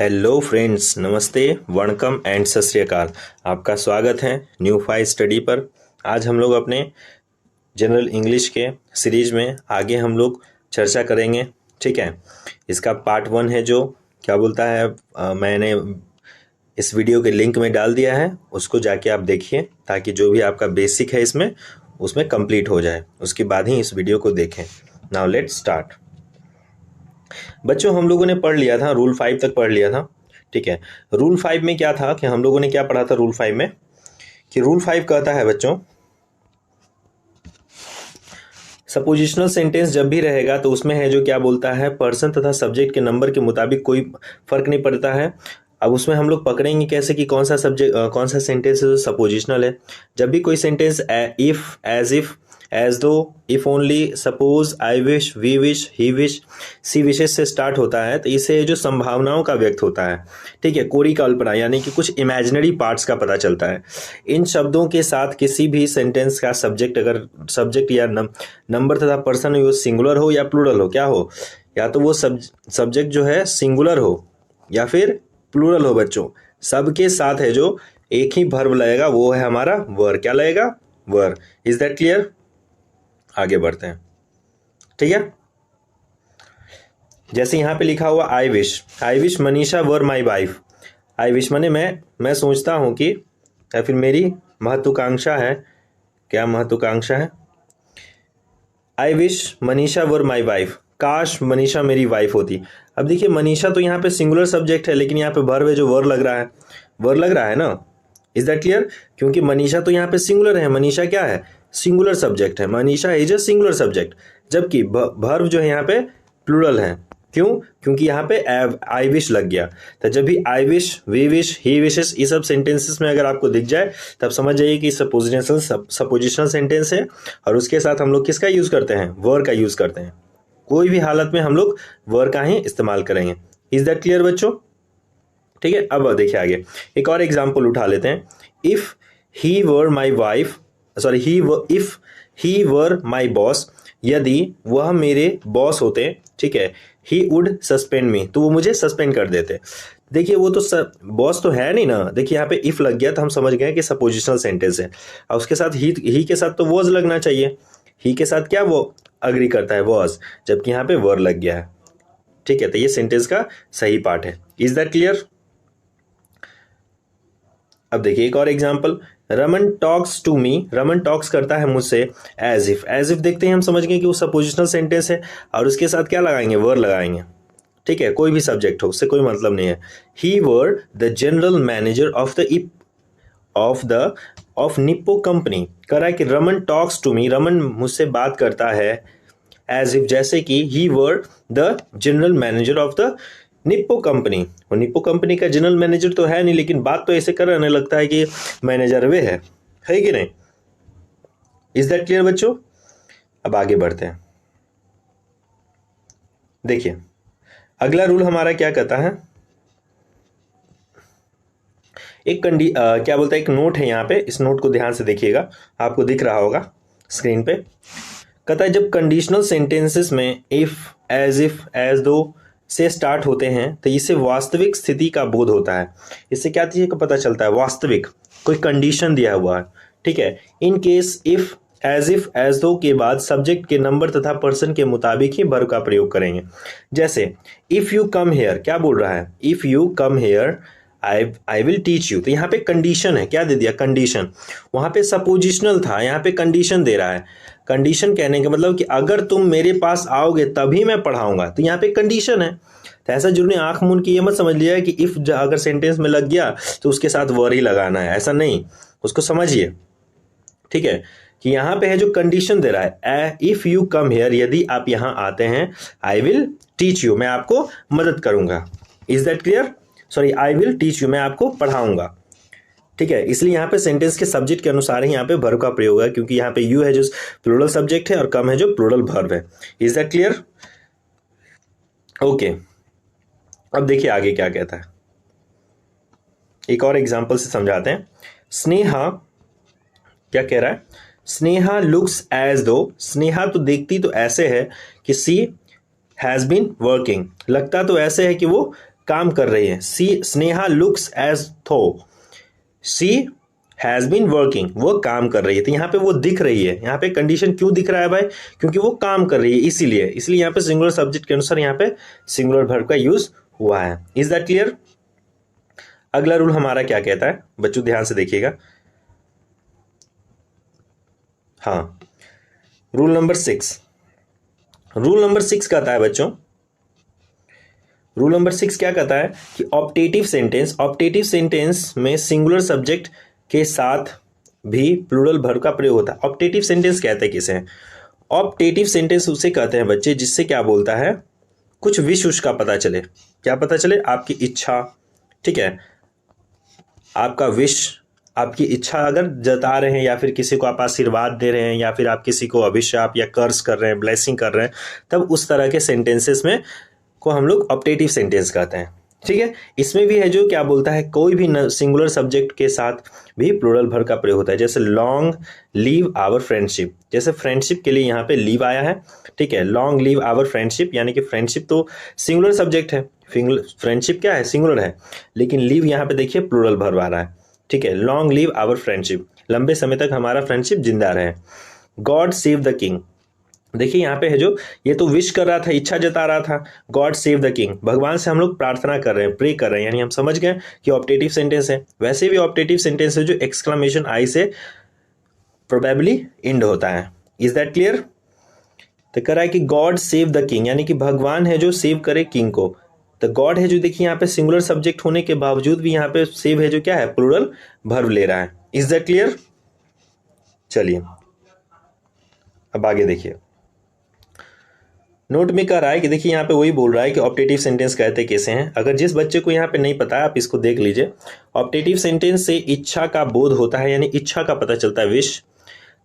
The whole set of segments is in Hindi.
हेलो फ्रेंड्स, नमस्ते, वणकम एंड सत श्री अकाल। आपका स्वागत है न्यू फाइव स्टडी पर। आज हम लोग अपने जनरल इंग्लिश के सीरीज में आगे हम लोग चर्चा करेंगे। ठीक है, इसका पार्ट 1 है जो क्या बोलता है, मैंने इस वीडियो के लिंक में डाल दिया है, उसको जाके आप देखिए ताकि जो भी आपका बेसिक है उसमें कंप्लीट हो जाए। उसके बाद ही इस वीडियो को देखें। Now let's start. बच्चों, हम लोगों ने पढ़ लिया था, रूल 5 तक पढ़ लिया था। ठीक है, रूल 5 में क्या था कि हम लोगों ने क्या पढ़ा था रूल 5 में, कि रूल 5 कहता है बच्चों, सपोजिशनल सेंटेंस जब भी रहेगा तो उसमें है जो क्या बोलता है, पर्सन तथा सब्जेक्ट के नंबर के मुताबिक कोई फर्क नहीं पड़ता है। अब उसमें हम लोग पकड़ेंगे कैसे कि कौन सा सब्जेक्ट, कौन सा सेंटेंस है जो सपोजिशनल है। जब भी कोई sentence if, as if, as though, if only, suppose, I wish, we wish, he wish, she wishes से स्टार्ट होता है तो इससे जो संभावनाओं का व्यक्त होता है, ठीक है, कोरी कल्पना यानी कि कुछ इमेजिनरी पार्ट्स का पता चलता है। इन शब्दों के साथ किसी भी सेंटेंस का सब्जेक्ट, अगर सब्जेक्ट या नंबर तथा पर्सन हो, सिंगुलर हो या प्लूरल हो, क्या हो, या तो वो सब्जेक्ट जो है सिंगुलर हो या फिर प्लूरल हो। बच्चों, सबके साथ है जो एक ही वर्ब लगेगा, वो है हमारा वर। क्या लगेगा? वर। Is that clear? आगे बढ़ते हैं। ठीक है, जैसे यहां पे लिखा हुआ I wish Manisha were my wife. I wish माने मैं सोचता हूं कि, या फिर मेरी महत्वाकांक्षा है। क्या महत्वाकांक्षा है? I wish Manisha were my wife, काश मनीषा मेरी वाइफ होती। अब देखिए, मनीषा तो यहाँ पे सिंगुलर सब्जेक्ट है, लेकिन यहाँ पे वर्ब है जो वर लग रहा है, वर लग रहा है ना। Is that clear? क्योंकि मनीषा तो यहाँ पे सिंगुलर है, मनीषा क्या है, सिंगुलर सब्जेक्ट है, Manisha is a singular subject, जबकि वर्ब जो है यहाँ पे प्लूरल है। क्यों? क्योंकि यहाँ पे आई विश लग गया। तो जब भी I wish, we wish, he wishes, ये सब सेंटेंसेस में अगर आपको दिख जाए तब समझ जाइए कि सपोजिशनल सेंटेंस है, और उसके साथ हम लोग किसका यूज करते हैं? वर का यूज करते हैं। कोई भी हालत में हम लोग वर का ही इस्तेमाल करेंगे। इज दैट क्लियर बच्चों? ठीक है, अब देखिए आगे एक और एग्जाम्पल उठा लेते हैं। If he were my wife, sorry, if he were my boss, यदि वह मेरे बॉस होते, ठीक है, ही वुड सस्पेंड मी, तो वो मुझे सस्पेंड कर देते। देखिए, वो तो बॉस तो है नहीं ना। देखिए यहाँ पे इफ लग गया तो हम समझ गए कि सपोजिशनल सेंटेंस है, और उसके साथ ही के साथ तो वॉज लगना चाहिए। ही के साथ क्या वो अग्री करता है, वॉज, जबकि यहाँ पे वर लग गया है। ठीक है, तो ये सेंटेंस का सही पार्ट है। Is that clear? अब देखिए एक और example, Raman talks to me, Raman talks करता है मुझसे एज इफ। एज इफ देखते हैं हम समझ गए कि वो सपोजिशनल सेंटेंस है, और उसके साथ क्या लगाएंगे? वर लगाएंगे। ठीक है, कोई भी सब्जेक्ट हो, उससे कोई मतलब नहीं है। He were the general manager of Nippo company. कह रहा है कि Raman talks to me, Raman मुझसे बात करता है एज इफ, जैसे कि he were the general manager of the Nippo company. और निप्पो कंपनी का जनरल मैनेजर तो है नहीं, लेकिन बात तो ऐसे करने लगता है कि मैनेजर वे है कि नहीं? इज दैट क्लियर बच्चों? अब आगे बढ़ते हैं। देखिए अगला रूल हमारा क्या कहता है, क्या बोलता है, एक नोट है यहाँ पे, इस नोट को ध्यान से देखिएगा, आपको दिख रहा होगा स्क्रीन पे। कहता है जब कंडीशनल सेंटेंसेस में इफ, इफ, एज दो से स्टार्ट होते हैं तो इससे वास्तविक स्थिति का बोध होता है। इससे क्या चीज का पता चलता है? वास्तविक, कोई कंडीशन दिया हुआ है। ठीक है, इन केस इफ, एज दो के बाद सब्जेक्ट के नंबर तथा पर्सन के मुताबिक ही वर्ब का प्रयोग करेंगे। जैसे इफ यू कम हेयर, क्या बोल रहा है? If you come here I will teach you. तो यहाँ पे कंडीशन है, क्या दे दिया? कंडीशन। वहां पे सपोजिशनल था, यहाँ पे कंडीशन दे रहा है। कंडीशन कहने का मतलब कि अगर तुम मेरे पास आओगे तभी मैं पढ़ाऊंगा, तो यहाँ पे कंडीशन है। तो ऐसा जरूरी आंख मूंद की ये मत समझ लिया कि इफ अगर सेंटेंस में लग गया तो उसके साथ वर ही लगाना है, ऐसा नहीं, उसको समझिए। ठीक है, कि यहाँ पे है जो कंडीशन दे रहा है, इफ यू कम हेयर, यदि आप यहाँ आते हैं, आई विल टीच यू, मैं आपको मदद करूंगा। Is that clear? Sorry, I will teach you, मैं आपको पढ़ाऊंगा। ठीक है, इसलिए यहाँ पे सेंटेंस के सब्जेक्ट के अनुसार ही यहाँ पे वर्ब का प्रयोग है, क्योंकि यहाँ पे यू है जो प्लूरल सब्जेक्ट है और कम है जो प्लूरल वर्ब है। Is that clear? ओके, अब देखिए आगे क्या कहता है, एक और एग्जांपल से समझाते हैं। स्नेहा, क्या कह रहा है? स्नेहा लुक्स एज दो, स्नेहा तो देखती तो ऐसे है कि सी हैज बीन वर्किंग, लगता तो ऐसे है कि वो काम कर रही है। स्नेहा लुक्स एज थो शी हैज बीन वर्किंग, वो काम कर रही है। तो यहाँ पे वो दिख रही है, यहाँ पे कंडीशन क्यों दिख रहा है भाई, क्योंकि वो काम कर रही है, इसलिए यहाँ पे सिंगुलर सब्जेक्ट के अनुसार यहाँ पे सिंगुलर वर्ब का यूज हुआ है। Is that clear? अगला रूल हमारा क्या कहता है बच्चों, ध्यान से देखिएगा। हाँ, रूल नंबर 6। रूल नंबर 6 कहता है बच्चों, रूल नंबर 6 क्या कहता है कि ऑप्टेटिव सेंटेंस में सिंगुलर सब्जेक्ट के साथ भी प्लूरल वर्ब का प्रयोग होता है। ऑप्टेटिव सेंटेंस कहते हैं किसे? ऑप्टेटिव सेंटेंस उसे कहते हैं बच्चे जिससे क्या बोलता है, कुछ विश उश का पता चले। क्या पता चले? आपकी इच्छा, ठीक है, आपका विश, आपकी इच्छा अगर जता रहे हैं, या फिर किसी को आप आशीर्वाद दे रहे हैं, या फिर आप किसी को अभिशाप या कर्स कर रहे हैं, ब्लेसिंग कर रहे हैं, तब उस तरह के सेंटेंसेस में को हम लोग ऑप्टेटिव सेंटेंस कहते हैं। ठीक है, इसमें भी है जो क्या बोलता है, कोई भी सिंगुलर सब्जेक्ट के साथ भी प्लूरल वर्ब का प्रयोग होता है। जैसे लॉन्ग लीव आवर फ्रेंडशिप, जैसे फ्रेंडशिप के लिए यहाँ पे लीव आया है, ठीक है, लॉन्ग लीव आवर फ्रेंडशिप, यानी कि फ्रेंडशिप तो सिंगुलर सब्जेक्ट है, फ्रेंडशिप क्या है, सिंगुलर है, लेकिन लीव यहाँ पे देखिए प्लूरल वर्ब आ रहा है। ठीक है, लॉन्ग लीव आवर फ्रेंडशिप, लंबे समय तक हमारा फ्रेंडशिप जिंदा रहे। गॉड सेव द किंग, देखिए यहाँ पे है जो, ये तो विश कर रहा था, इच्छा जता रहा था, गॉड सेव द किंग, भगवान से हम लोग प्रार्थना कर रहे हैं, प्रे कर रहे हैं, यानी हम समझ गए कि ऑप्टेटिव सेंटेंस है। वैसे भी ऑप्टेटिव सेंटेंस है जो एक्सक्लेमेशन आई से प्रोबेबली एंड होता है। Is that clear? तो कह रहा है कि गॉड सेव द किंग, यानी कि भगवान है जो सेव करे किंग को। तो गॉड है जो, देखिए यहाँ पे सिंगुलर सब्जेक्ट होने के बावजूद भी यहाँ पे सेव है जो क्या है, प्लूरल वर्ब ले रहा है। Is that clear? चलिए अब आगे देखिए, नोट में कह रहा है कि देखिए यहाँ पे वही बोल रहा है कि ऑप्टेटिव सेंटेंस कहते कैसे हैं। अगर जिस बच्चे को यहाँ पे नहीं पता है, आप इसको देख लीजिए। ऑप्टेटिव सेंटेंस से इच्छा का बोध होता है, यानी इच्छा का पता चलता है, विश।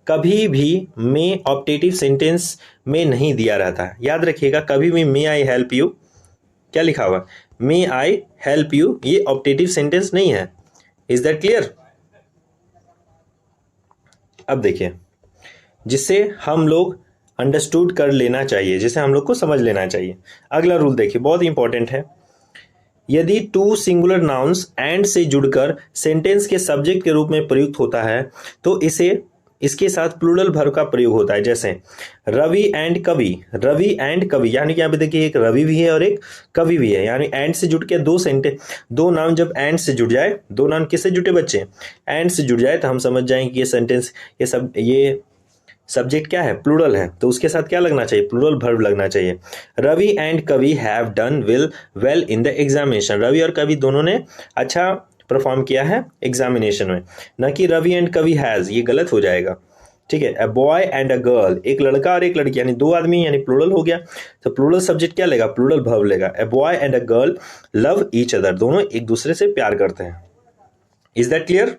कभी भी मे ऑप्टेटिव सेंटेंस में नहीं दिया रहता, याद रखिएगा, कभी भी मे आई हेल्प यू, क्या लिखा हुआ, मे आई हेल्प यू, ये ऑप्टेटिव सेंटेंस नहीं है। Is that clear? अब देखिए, जिससे हम लोग अंडरस्टूड कर लेना चाहिए, जिसे हम लोग को समझ लेना चाहिए। अगला रूल देखिए, बहुत इंपॉर्टेंट है। यदि टू सिंगुलर नाउन्स एंड से जुड़कर सेंटेंस के सब्जेक्ट के रूप में प्रयुक्त होता है तो इसके साथ प्लूरल वर्ब का प्रयोग होता है। जैसे रवि एंड कवि, रवि एंड कवि, यानी कि यहाँ पे देखिए एक रवि भी है और एक कवि भी है, यानी एंड से जुड़ के दो नाउन जब एंड से जुड़ जाए, दो नाउन किससे जुटे बच्चे, एंड से जुड़ जाए, तो हम समझ जाएंगे कि ये सेंटेंस, ये सब्जेक्ट क्या है, प्लूरल है, तो उसके साथ क्या लगना चाहिए, प्लूरल वर्ब लगना चाहिए। Ravi and Kavi have done well in the examination, Ravi और कवि दोनों ने अच्छा परफॉर्म किया है एग्जामिनेशन में, न कि रवि एंड कवि हैज, ये गलत हो जाएगा। ठीक है, a boy and a girl, एक लड़का और एक लड़की, यानी दो आदमी, यानी प्लूरल हो गया, तो प्लूरल सब्जेक्ट क्या लेगा, प्लूरल वर्ब लेगा। A boy and a girl love each other, दोनों एक दूसरे से प्यार करते हैं। Is that clear?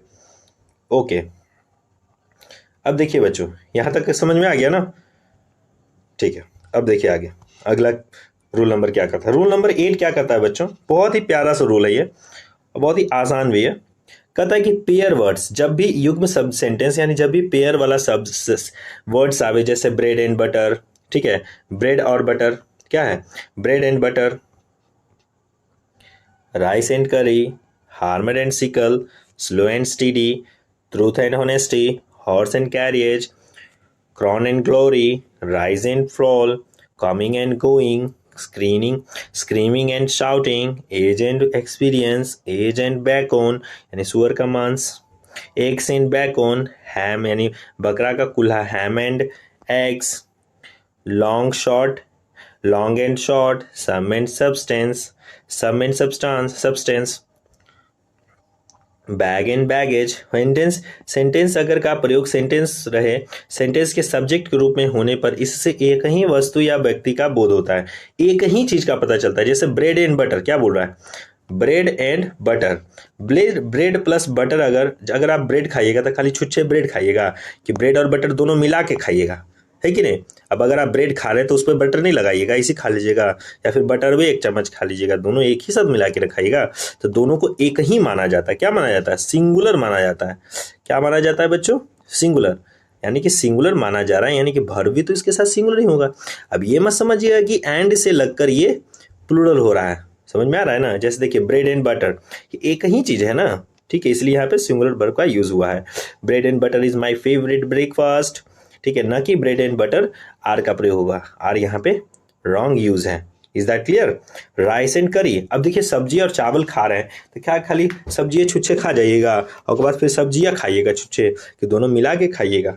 ओके, अब देखिए बच्चों, यहां तक समझ में आ गया ना? ठीक है, अब देखिए आगे अगला रूल नंबर क्या कहता है। रूल नंबर 8 क्या कहता है बच्चों, बहुत ही प्यारा सा रूल है ये, बहुत ही आसान भी है। कहता है कि पेयर वर्ड्स, जब भी युग्म सब सेंटेंस, यानी जब भी पेयर वाला सब वर्ड्स आवे, जैसे ब्रेड एंड बटर, ठीक है, ब्रेड और बटर क्या है, bread and butter, rice and curry, hammer and sickle, slow and steady, truth and honesty, horse and carriage, crown and glory, rise and fall, coming and going, screaming and shouting, age and experience, age and bacon यानी सुअर का मांस, eggs and bacon, ham यानी बकरा का कुल्हा, ham and eggs, long and short, sum and substance, bag and baggage. Sentence अगर का प्रयोग सेंटेंस रहे, सेंटेंस के सब्जेक्ट के रूप में होने पर इससे एक ही वस्तु या व्यक्ति का बोध होता है, एक ही चीज का पता चलता है। जैसे ब्रेड एंड बटर, क्या बोल रहा है, bread and butter, bread plus butter, अगर आप ब्रेड खाइएगा तो खाली छुच्छे ब्रेड खाइएगा कि ब्रेड और बटर दोनों मिला के खाइएगा, है कि नहीं। अब अगर आप ब्रेड खा रहे हैं तो उस पर बटर नहीं लगाइएगा, इसी खा लीजिएगा, या फिर बटर भी एक चम्मच खा लीजिएगा, दोनों एक ही साथ मिला के रखाइएगा, तो दोनों को एक ही माना जाता है। क्या माना जाता है, सिंगुलर माना जाता है। क्या माना जाता है बच्चों, सिंगुलर, यानी कि सिंगुलर माना जा रहा है, यानी कि वर्ब भी तो इसके साथ सिंगुलर ही होगा। अब ये मत समझिएगा कि एंड से लगकर ये प्लूरल हो रहा है, समझ में आ रहा है ना। जैसे देखिए ब्रेड एंड बटर, एक ही चीज है ना, ठीक है, इसलिए यहाँ पे सिंगुलर वर्ब का यूज हुआ है। Bread and butter is my favourite breakfast, ठीक है, ना कि ब्रेड एंड बटर आर का प्रयोग होगा, आर यहाँ पे रॉन्ग यूज है। Is that clear. Rice and करी, अब देखिए सब्जी और चावल खा रहे हैं तो क्या खाली सब्जी छुच्छे खा जाइएगा और उसके बाद फिर सब्जियां खाइएगा छुच्छे, कि दोनों मिला के खाइएगा।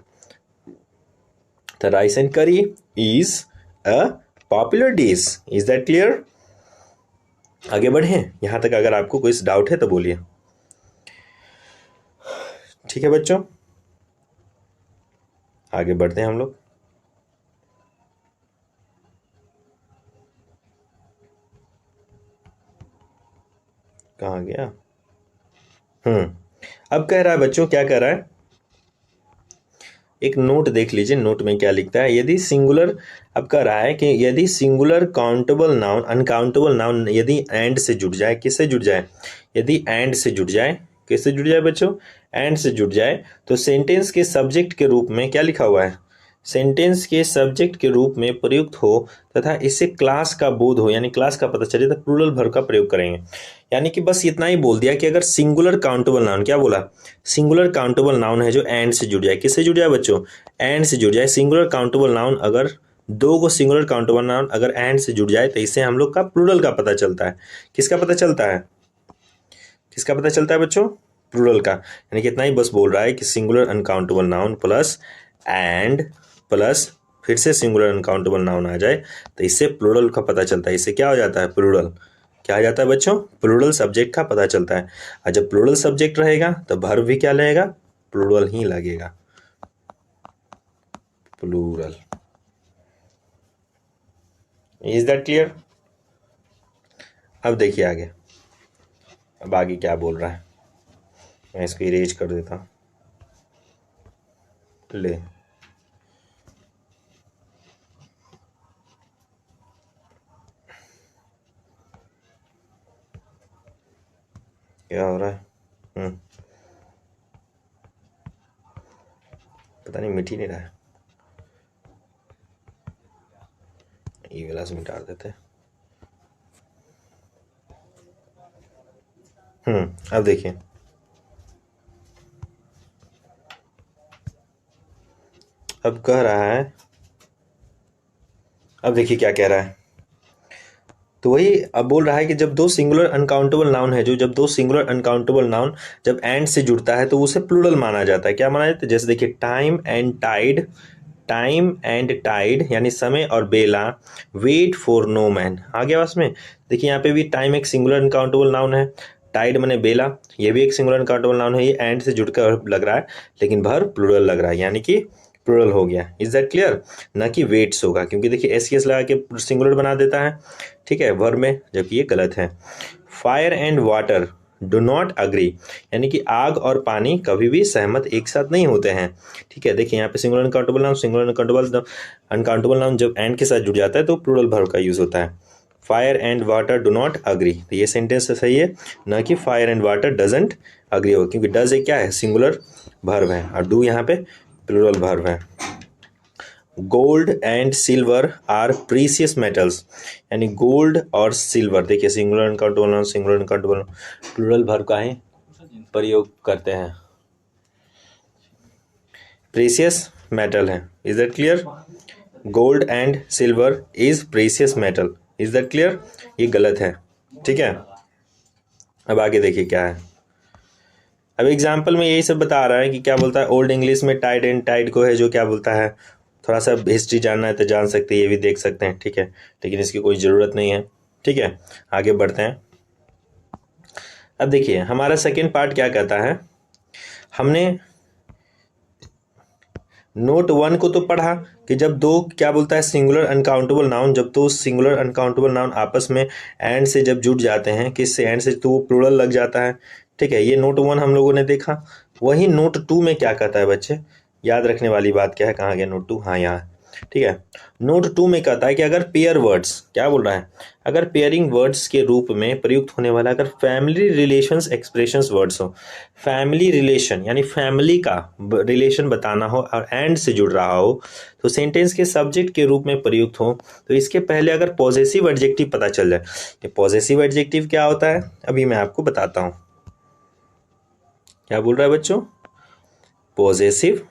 तो राइस एंड करी is a popular dish. Is that clear. आगे बढ़े, यहां तक अगर आपको कोई डाउट है तो बोलिए। ठीक है बच्चों, आगे बढ़ते हैं हम लोग। कहाँ गया। अब कह रहा है बच्चों, क्या कह रहा है, एक नोट देख लीजिए, नोट में क्या लिखता है। यदि सिंगुलर, अब कह रहा है कि यदि singular countable noun uncountable noun यदि एंड से जुड़ जाए, किससे जुड़ जाए, यदि एंड से जुड़ जाए, किससे जुड़ जाए बच्चों, एंड से जुड़ जाए, तो सेंटेंस के सब्जेक्ट के रूप में क्या लिखा हुआ है, सेंटेंस के सब्जेक्ट के रूप में प्रयुक्त हो तथा इससे क्लास का बोध हो, यानी क्लास का पता चले, तो प्लूरल वर्ब का प्रयोग करेंगे। यानी कि बस इतना ही बोल दिया कि अगर सिंगुलर काउंटेबल नाउन, क्या बोला, सिंगुलर काउंटेबल नाउन है जो एंड से जुड़ जाए, किससे जुड़ जाए बच्चों, एंड से जुड़ जाए। सिंगुलर काउंटेबल नाउन अगर दो को सिंगुलर काउंटेबल नाउन अगर एंड से जुड़ जाए तो इससे हम लोग का प्लूरल का पता चलता है। किसका पता चलता है, किसका पता चलता है बच्चों, प्लूरल का। यानी कि इतना ही बस बोल रहा है कि singular uncountable noun plus and plus फिर से सिंगुलर अनकाउंटेबल नाउन आ जाए तो इससे प्लूरल का पता चलता है। इससे क्या हो जाता है, प्लूरल, क्या आ जाता है बच्चों, प्लूरल सब्जेक्ट का पता चलता है। और जब प्लूरल सब्जेक्ट रहेगा तो वर्ब भी क्या लगेगा, प्लूरल ही लगेगा, प्लूरल। Is that clear. अब देखिए आगे, अब आगे क्या बोल रहा है, मैं इसको इरेज कर देता हूं, ले, क्या हो रहा है, पता नहीं, मिट ही नहीं रहा है, ये वाला से मिटा देते हैं। अब देखिए, अब कह रहा है, अब देखिए क्या कह रहा है, तो वही अब बोल रहा है कि जब दो सिंगुलर अनकाउंटेबल नाउन है, जो जब दो सिंगुलर अनकाउंटेबल नाउन जब एंड से जुड़ता है तो उसे प्लूरल माना जाता है। क्या माना जाता है, जैसे देखिए time and tide, time and tide यानी समय और बेला, वेट फॉर नो मैन, आ गया बस में। देखिए यहाँ पे भी टाइम एक सिंगुलर अनकाउंटेबल नाउन है, टाइड मने बेला, ये भी एक सिंगुलर अनकाउंटेबल नाउन है, ये एंड से जुड़कर लग रहा है लेकिन भर प्लूरल लग रहा है, यानी कि प्लूरल हो गया। इज दैट क्लियर, ना कि वेट्स होगा, क्योंकि देखिए एस लगा के सिंगुलर बना देता है, ठीक है, वर्ब में, जबकि ये गलत है। Fire and water do not agree, यानी कि आग और पानी कभी भी सहमत एक साथ नहीं होते हैं, ठीक है। देखिए यहाँ पे singular uncountable noun, singular uncountable noun जब एंड के साथ जुड़ जाता है तो प्लूरल वर्ब का यूज होता है। Fire and water do not agree, तो ये सेंटेंस सही है, ना कि fire and water doesn't agree हो, क्योंकि डज एक क्या है, सिंगुलर वर्ब है, और डू यहाँ पे प्लूरल वर्ब है। Gold and silver are precious metals, यानी गोल्ड और सिल्वर, देखिए singular uncountable, singular uncountable plural verb का ही प्रयोग करते हैं, प्रीसियस मेटल है। Is that clear, gold and silver is precious metal, is that clear, ये गलत है, ठीक है। अब आगे देखिए क्या है, अब एग्जाम्पल में यही सब बता रहा है कि क्या बोलता है, ओल्ड इंग्लिश में टाइड एंड टाइड को है जो क्या बोलता है, थोड़ा सा हिस्ट्री जानना है तो जान सकते हैं, ये भी देख सकते हैं, ठीक है, लेकिन इसकी कोई ज़रूरत नहीं है, ठीक है। आगे बढ़ते हैं। अब देखिए हमारा सेकेंड पार्ट क्या कहता है, हमने नोट 1 को तो पढ़ा कि जब दो क्या बोलता है सिंगुलर अनकाउंटेबल नाउन, जब दो सिंगुलर अनकाउंटेबल नाउन आपस में एंड से जब जुड़ जाते हैं, किससे, एंड से, तो वो प्लूरल लग जाता है, ठीक है। ये नोट 1 हम लोगों ने देखा। वही नोट 2 में क्या कहता है बच्चे, याद रखने वाली बात क्या है, कहाँ गया नोट 2, हाँ यहाँ, ठीक है। नोट 2 में कहता है कि अगर पेयर वर्ड्स, क्या बोल रहा है, अगर पेयरिंग वर्ड्स के रूप में प्रयुक्त होने वाला अगर फैमिली रिलेशंस एक्सप्रेशंस वर्ड्स हो, फैमिली रिलेशन यानी फैमिली का रिलेशन बताना हो और एंड से जुड़ रहा हो, तो सेंटेंस के सब्जेक्ट के रूप में प्रयुक्त हो, तो इसके पहले अगर पॉजेसिव एडजेक्टिव पता चल जाए। ये पॉजेसिव एडजेक्टिव क्या होता है अभी मैं आपको बताता हूं। क्या बोल रहा है बच्चों, पॉजेसिव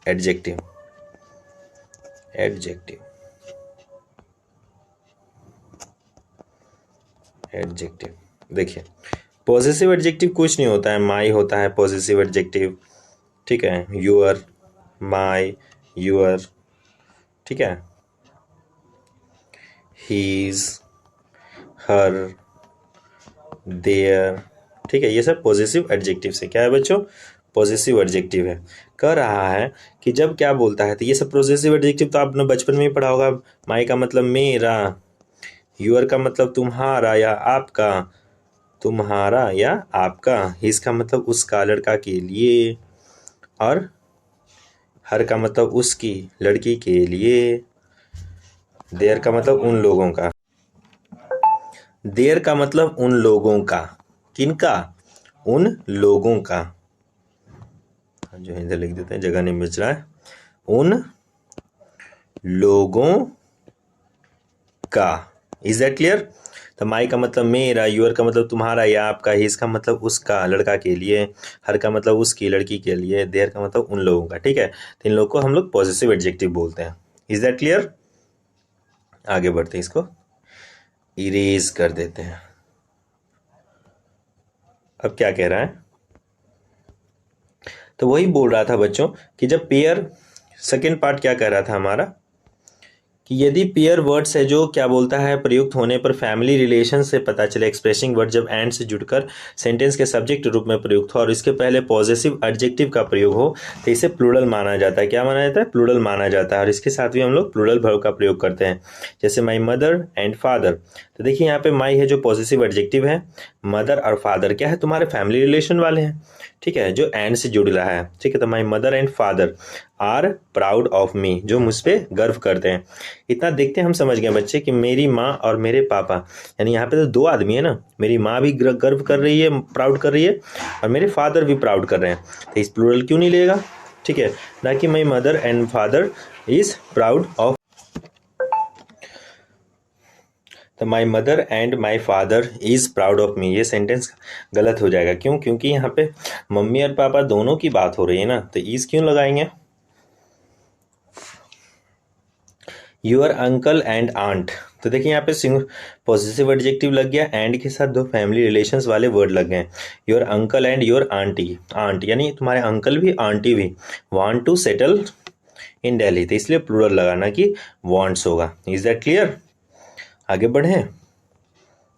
एडजेक्टिव एडजेक्टिव देखिए, पॉजेसिव एडजेक्टिव कुछ नहीं होता है, माई होता है पॉजेसिव एडजेक्टिव, ठीक है, यूअर, माई, यूअर, ठीक है, हीज, हर, देयर, ठीक है, ये सब पॉजेसिव एडजेक्टिव से क्या है बच्चों, पॉजेसिव एडजेक्टिव है। कह रहा है कि जब क्या बोलता है, तो ये सब पॉजेसिव एडजेक्टिव तो आपने बचपन में ही पढ़ा होगा। माई का मतलब मेरा, यूअर का मतलब तुम्हारा या आपका, तुम्हारा या आपका, हिज का मतलब उसका, लड़का के लिए, और हर का मतलब उसकी, लड़की के लिए, देयर का मतलब उन लोगों का, देयर का मतलब उन लोगों का, किनका, उन लोगों का, जो इधर लिख देते हैं जगह नहीं बच रहा है, उन लोगों का। Is that clear. तो माई का मतलब मेरा, यूअर का मतलब तुम्हारा या आपका, हिज का मतलब उसका, लड़का के लिए, हर का मतलब उसकी, लड़की के लिए, देयर का मतलब उन लोगों का, ठीक है। तो इन लोगों को हम लोग पॉजिटिव एडजेक्टिव बोलते हैं। Is that clear. आगे बढ़ते हैं, इसको इरेज कर देते हैं। अब क्या कह रहा है, तो वही बोल रहा था बच्चों कि जब पेयर, सेकेंड पार्ट क्या कह रहा था हमारा, कि यदि पेयर वर्ड्स है जो क्या बोलता है प्रयुक्त होने पर फैमिली रिलेशन से पता चले, एक्सप्रेसिंग वर्ड जब एंड से जुड़कर सेंटेंस के सब्जेक्ट रूप में प्रयुक्त हो और इसके पहले पॉजिटिव एडजेक्टिव का प्रयोग हो, तो इसे प्लूरल माना जाता है। क्या माना जाता है, प्लूरल माना जाता है। और इसके साथ भी हम लोग प्लूरल वर्ब का प्रयोग करते हैं, जैसे माई मदर एंड फादर। तो देखिए यहाँ पे माई है जो पॉजिटिव एडजेक्टिव है, मदर और फादर क्या है, तुम्हारे फैमिली रिलेशन वाले हैं, ठीक है, जो एंड से जुड़ रहा है, ठीक है। तो my mother and father are proud of me, जो मुझ पर गर्व करते हैं। इतना देखते हम समझ गए बच्चे कि मेरी माँ और मेरे पापा, यानी यहाँ पे तो दो आदमी है ना, मेरी माँ भी गर्व कर रही है, प्राउड कर रही है, और मेरे फादर भी प्राउड कर रहे हैं। तो इस प्लूरल क्यों नहीं लेगा, ठीक है, ना कि my mother and father is proud of, तो my mother and my father is proud of me, ये सेंटेंस गलत हो जाएगा। क्यों, क्योंकि यहाँ पे मम्मी और पापा दोनों की बात हो रही है ना, तो इज क्यों लगाएंगे। योर अंकल एंड आंट, तो देखिए यहाँ पे पॉजिटिव एडजेक्टिव लग गया, एंड के साथ दो फैमिली रिलेशंस वाले वर्ड लग गए। Your uncle and your aunty, aunt यानी तुम्हारे अंकल भी आंटी भी want to settle in Delhi, तो इसलिए प्लूरल लगाना कि वांट्स होगा। Is that clear. आगे बढ़े,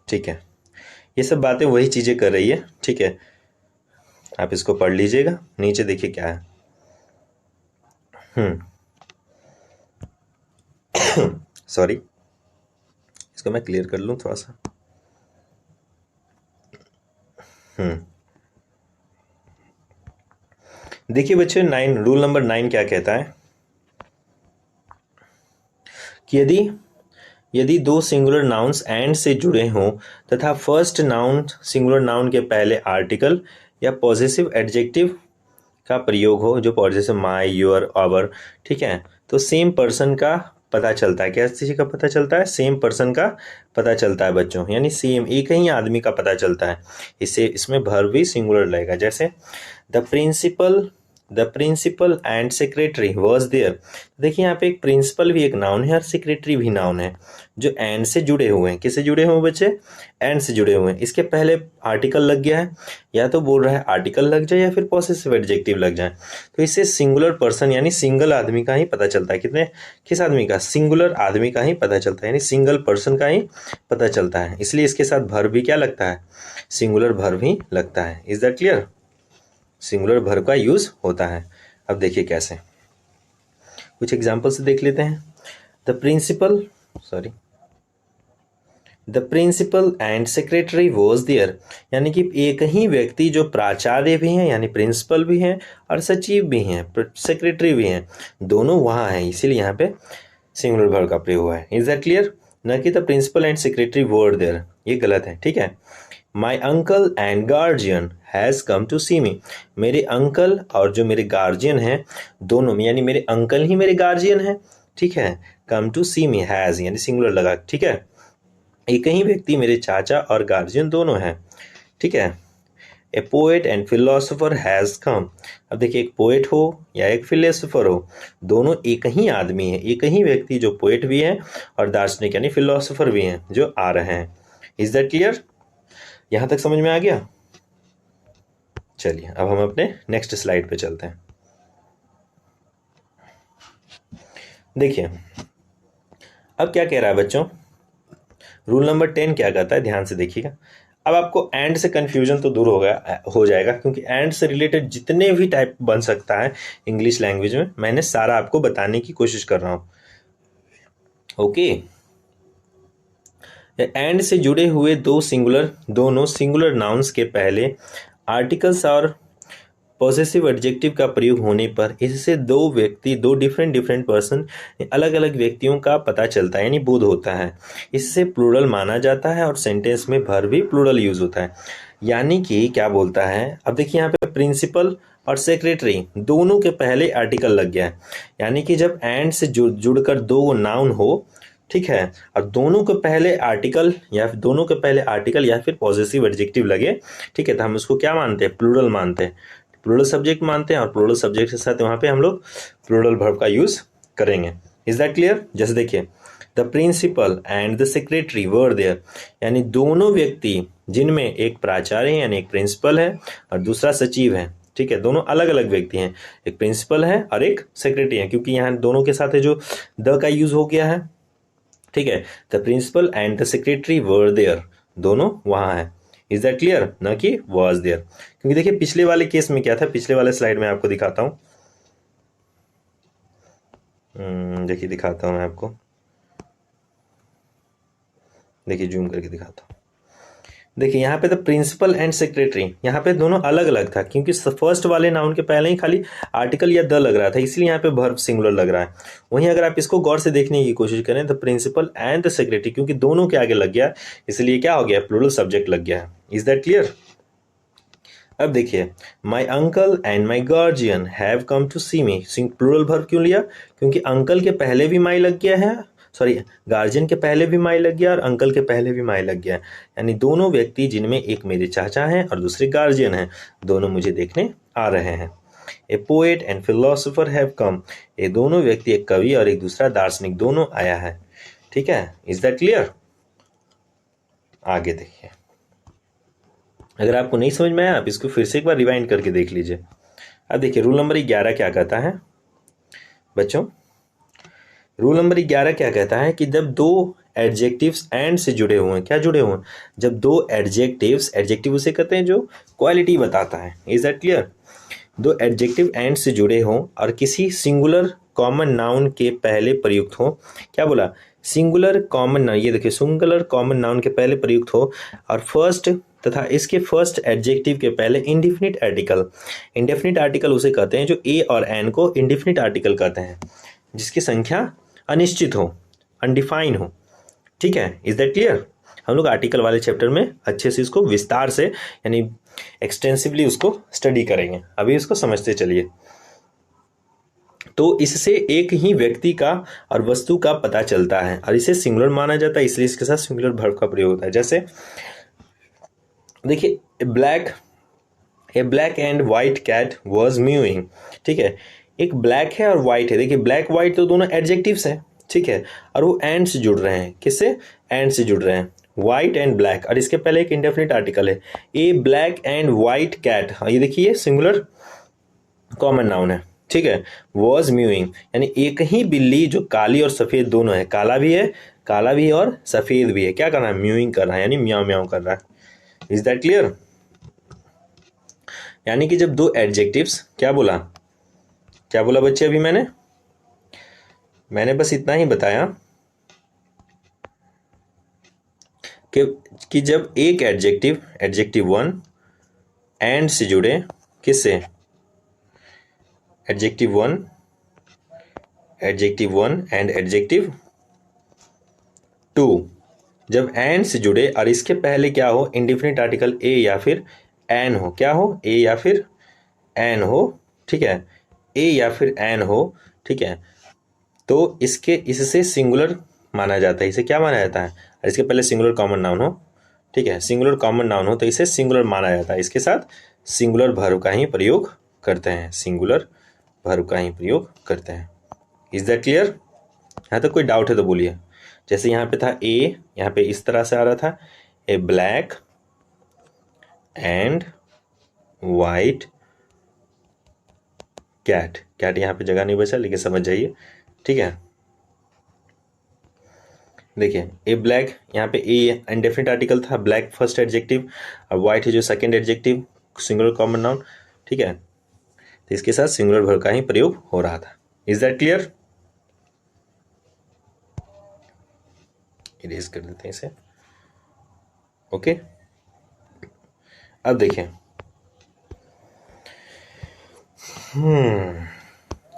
ठीक है, ये सब बातें वही चीजें कर रही है, ठीक है। आप इसको पढ़ लीजिएगा, नीचे देखिए क्या है। सॉरी, इसको मैं क्लियर कर लूं थोड़ा सा। देखिए बच्चे, 9 रूल नंबर 9 क्या कहता है कि यदि दो सिंगुलर नाउन्स एंड से जुड़े हों तथा फर्स्ट नाउन सिंगुलर नाउन के पहले आर्टिकल या पॉजिटिव एडजेक्टिव का प्रयोग हो, जो पॉजिटिव माई, योर, आवर, ठीक है, तो सेम पर्सन का पता चलता है। क्या चीज का पता चलता है, सेम पर्सन का पता चलता है बच्चों, यानी सेम एक ही आदमी का पता चलता है। इसमें वर्ब भी सिंगुलर लगेगा, जैसे the principal and secretary was there. देखिए यहाँ पे एक प्रिंसिपल भी एक नाउन है और सेक्रेटरी भी नाउन है, जो एंड से जुड़े हुए हैं। किससे जुड़े हुए बच्चे, एंड से जुड़े हुए हैं। इसके पहले आर्टिकल लग गया है, या तो बोल रहा है आर्टिकल लग जाए या फिर पॉसेसिव एडजेक्टिव लग जाए, तो इससे सिंगुलर पर्सन यानी सिंगल आदमी का ही पता चलता है। किस आदमी का, सिंगुलर आदमी का ही पता चलता है, यानी सिंगल पर्सन का ही पता चलता है। इसलिए इसके साथ वर्ब भी क्या लगता है, सिंगुलर वर्ब ही लगता है। Is that clear. Singular verb का यूज होता है। अब देखिए कैसे, कुछ एग्जांपल से देख लेते हैं। The principal the principal and secretary was there, यानी कि एक ही व्यक्ति जो प्राचार्य भी हैं यानी प्रिंसिपल भी हैं और सचिव भी हैं, सेक्रेटरी भी हैं, दोनों वहाँ हैं, इसीलिए यहाँ पे सिंगुलर वर्ब का प्रयोग हुआ है। Is that clear? न कि the principal and secretary were there, ये गलत है, ठीक है। My uncle and guardian has come to see me, मेरे अंकल और जो मेरे गार्जियन हैं दोनों में, यानी मेरे अंकल ही मेरे गार्जियन हैं, ठीक है। Come to see me, has यानी सिंगुलर लगा, ठीक है। एक ही व्यक्ति मेरे चाचा और गार्जियन दोनों हैं, ठीक है। ए poet and philosopher has come, अब देखिए एक पोएट हो या एक फिलोसोफर हो, दोनों एक ही आदमी है, एक ही व्यक्ति जो पोएट भी है और दार्शनिक यानी फिलोसोफर भी हैं जो आ रहे हैं। Is that clear? यहां तक समझ में आ गया? चलिए अब हम अपने नेक्स्ट स्लाइड पे चलते हैं। देखिए अब क्या कह रहा है बच्चों, रूल नंबर 10 क्या कहता है, ध्यान से देखिएगा। अब आपको एंड से कंफ्यूजन तो दूर हो जाएगा, क्योंकि एंड से रिलेटेड जितने भी टाइप बन सकता है इंग्लिश लैंग्वेज में, मैंने सारा आपको बताने की कोशिश कर रहा हूं। ओके, एंड से जुड़े हुए दोनों सिंगुलर नाउन्स के पहले आर्टिकल्स और पॉसेसिव एडजेक्टिव का प्रयोग होने पर इससे दो डिफरेंट पर्सन, अलग अलग व्यक्तियों का पता चलता है यानी बोध होता है। इससे प्लूरल माना जाता है और सेंटेंस में भर भी प्लूरल यूज होता है। यानी कि क्या बोलता है, अब देखिए यहाँ पे प्रिंसिपल और सेक्रेटरी दोनों के पहले आर्टिकल लग गया है, यानी कि जब एंड से जुड़कर दो नाउन हो, ठीक है, और दोनों के पहले आर्टिकल या फिर पॉसेसिव एडजेक्टिव लगे, ठीक है, तो हम उसको क्या मानते हैं, प्लूरल मानते हैं, प्लूरल सब्जेक्ट मानते हैं, और प्लूरल सब्जेक्ट के साथ वहां पे हम लोग प्लूरल वर्ब का यूज करेंगे। Is that clear? जैसे देखिए the principal and the secretary were there, यानी दोनों व्यक्ति जिनमें एक प्राचार्य है यानी एक प्रिंसिपल है और दूसरा सचिव है, ठीक है, दोनों अलग अलग व्यक्ति हैं, एक प्रिंसिपल है और एक सेक्रेटरी है, क्योंकि यहाँ दोनों के साथ है जो द का यूज हो गया है, ठीक है। The principal and the secretary were there, दोनों वहां है। Is that clear? न कि वॉज देयर, क्योंकि देखिए पिछले वाले केस में क्या था, पिछले वाले स्लाइड में आपको दिखाता हूं, देखिए दिखाता हूं मैं आपको, देखिए जूम करके दिखाता हूं। देखिए यहाँ पे द प्रिंसिपल एंड सेक्रेटरी, यहाँ पे दोनों अलग अलग था, क्योंकि फर्स्ट वाले नाउन के पहले ही खाली आर्टिकल या द लग रहा था, इसलिए यहाँ पे वर्ब सिंगुलर लग रहा है। वहीं अगर आप इसको गौर से देखने की कोशिश करें, the principal and the secretary, क्योंकि दोनों के आगे लग गया, इसलिए क्या हो गया, प्लूरल सब्जेक्ट लग गया है। Is that clear? अब देखिए my uncle and my guardian have come to see me, plural verb क्यों लिया, क्योंकि अंकल के पहले भी माई लग गया है, सॉरी गार्जियन के पहले भी माई लग गया और अंकल के पहले भी माई लग गया, यानी दोनों व्यक्ति जिनमें एक मेरे चाचा हैं और दूसरे गार्जियन हैं, दोनों मुझे देखने आ रहे हैं। ए poet and philosopher have come, ये दोनों व्यक्ति, एक कवि और एक दूसरा दार्शनिक, दोनों आया है, ठीक है। Is that clear? आगे देखिए, अगर आपको नहीं समझ में आया आप इसको फिर से एक बार रिवाइंड करके देख लीजिए। अब देखिए रूल नंबर 11 क्या कहता है बच्चों, रूल नंबर 11 क्या कहता है कि जब दो एडजेक्टिव्स एंड से जुड़े हुए हैं, क्या जुड़े हुए हैं, जब दो एडजेक्टिव उसे कहते हैं जो क्वालिटी बताता है। Is that clear? दो एडजेक्टिव एंड से जुड़े हों और किसी सिंगुलर कॉमन नाउन के पहले प्रयुक्त हो, क्या बोला, सिंगुलर कॉमन नाउन, ये देखिए सिंगुलर कॉमन नाउन के पहले प्रयुक्त हो और फर्स्ट तथा इसके फर्स्ट एडजेक्टिव के पहले इंडेफिनिट आर्टिकल उसे कहते हैं जो ए और एन को इंडेफिनिट आर्टिकल कहते हैं, जिसकी संख्या अनिश्चित हो, अनडिफाइन हो, ठीक है। Is that clear? हम लोग आर्टिकल वाले चैप्टर में अच्छे से इसको विस्तार से यानी एक्सटेंसिवली उसको स्टडी करेंगे, अभी इसको समझते चलिए। तो इससे एक ही व्यक्ति का और वस्तु का पता चलता है और इसे सिंगुलर माना जाता है, इसलिए इसके साथ सिंगुलर वर्ब का प्रयोग होता है। जैसे देखिए a black and white cat was mewing, ठीक है, एक ब्लैक है और व्हाइट है, देखिए ब्लैक व्हाइट तो दोनों एडजेक्टिव्स हैं, ठीक है, और वो एंड से जुड़ रहे हैं, किससे, एंड से जुड़ रहे हैं, व्हाइट एंड ब्लैक, और इसके पहले एक इंडेफिनिट आर्टिकल है, ए ब्लैक एंड व्हाइट कैट, ये देखिए सिंगुलर कॉमन नाउन है, ठीक है। वॉज म्यूइंग यानी एक ही बिल्ली जो काली और सफेद दोनों है, काला भी है और सफेद भी है, क्या कर रहा है, म्यूइंग कर रहा है, यानी म्याऊ म्याऊ कर रहा है। Is that clear? यानी कि जब दो एडजेक्टिव्स, क्या बोला बच्चे, अभी मैंने बस इतना ही बताया, कि जब एक एडजेक्टिव वन एंड से जुड़े, किससे? Adjective one and adjective two, जब एंड से जुड़े और इसके पहले क्या हो? इंडिफिनिट आर्टिकल ए या फिर एन हो। क्या हो? ए या फिर एन हो, ठीक है, ए या फिर एन हो, ठीक है, तो इससे सिंगुलर माना जाता है। इसे क्या माना जाता है? और इसके पहले सिंगुलर कॉमन नाउन हो, ठीक है, सिंगुलर कॉमन नाउन हो तो इसे सिंगुलर माना जाता है। इसके साथ सिंगुलर वर्ब का ही प्रयोग करते हैं, सिंगुलर वर्ब का ही प्रयोग करते हैं। Is that clear? यहाँ तक कोई डाउट है तो बोलिए। जैसे यहाँ पे था ए, यहाँ पे इस तरह से आ रहा था, a black and white cat. Cat यहाँ पे जगह नहीं बचा, लेकिन समझ जाइए, ठीक है। देखिए ए ब्लैक, यहाँ पे ए इंडेफिनिट आर्टिकल था, ब्लैक फर्स्ट एडजेक्टिव और वाइट है जो second adjective, singular common noun, ठीक है, तो इसके साथ सिंगुलर वर्ब का ही प्रयोग हो रहा था। Is that clear? इरेज कर देते हैं इसे, ओके। अब देखिए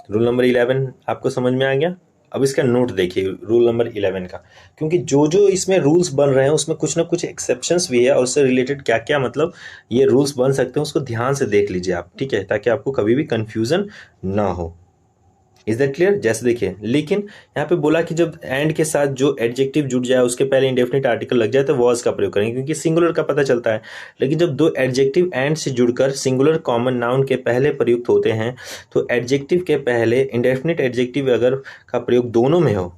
रूल नंबर 11 आपको समझ में आ गया। अब इसका नोट देखिए रूल नंबर 11 का, क्योंकि जो जो इसमें रूल्स बन रहे हैं उसमें कुछ ना कुछ एक्सेप्शंस भी है और उससे रिलेटेड क्या क्या मतलब ये रूल्स बन सकते हैं उसको ध्यान से देख लीजिए आप, ठीक है, ताकि आपको कभी भी कंफ्यूजन ना हो। Is that clear? जैसे देखिए, लेकिन यहाँ पे बोला कि जब एंड के साथ जो एडजेक्टिव जुड़ जाए उसके पहले इंडेफिनिट आर्टिकल लग जाए तो वॉज का प्रयोग करेंगे, क्योंकि सिंगुलर का पता चलता है। लेकिन जब दो एडजेक्टिव एंड से जुड़कर सिंगुलर कॉमन नाउन के पहले प्रयुक्त होते हैं तो एडजेक्टिव के पहले इंडेफिनिट एडजेक्टिव अगर का प्रयोग दोनों में हो,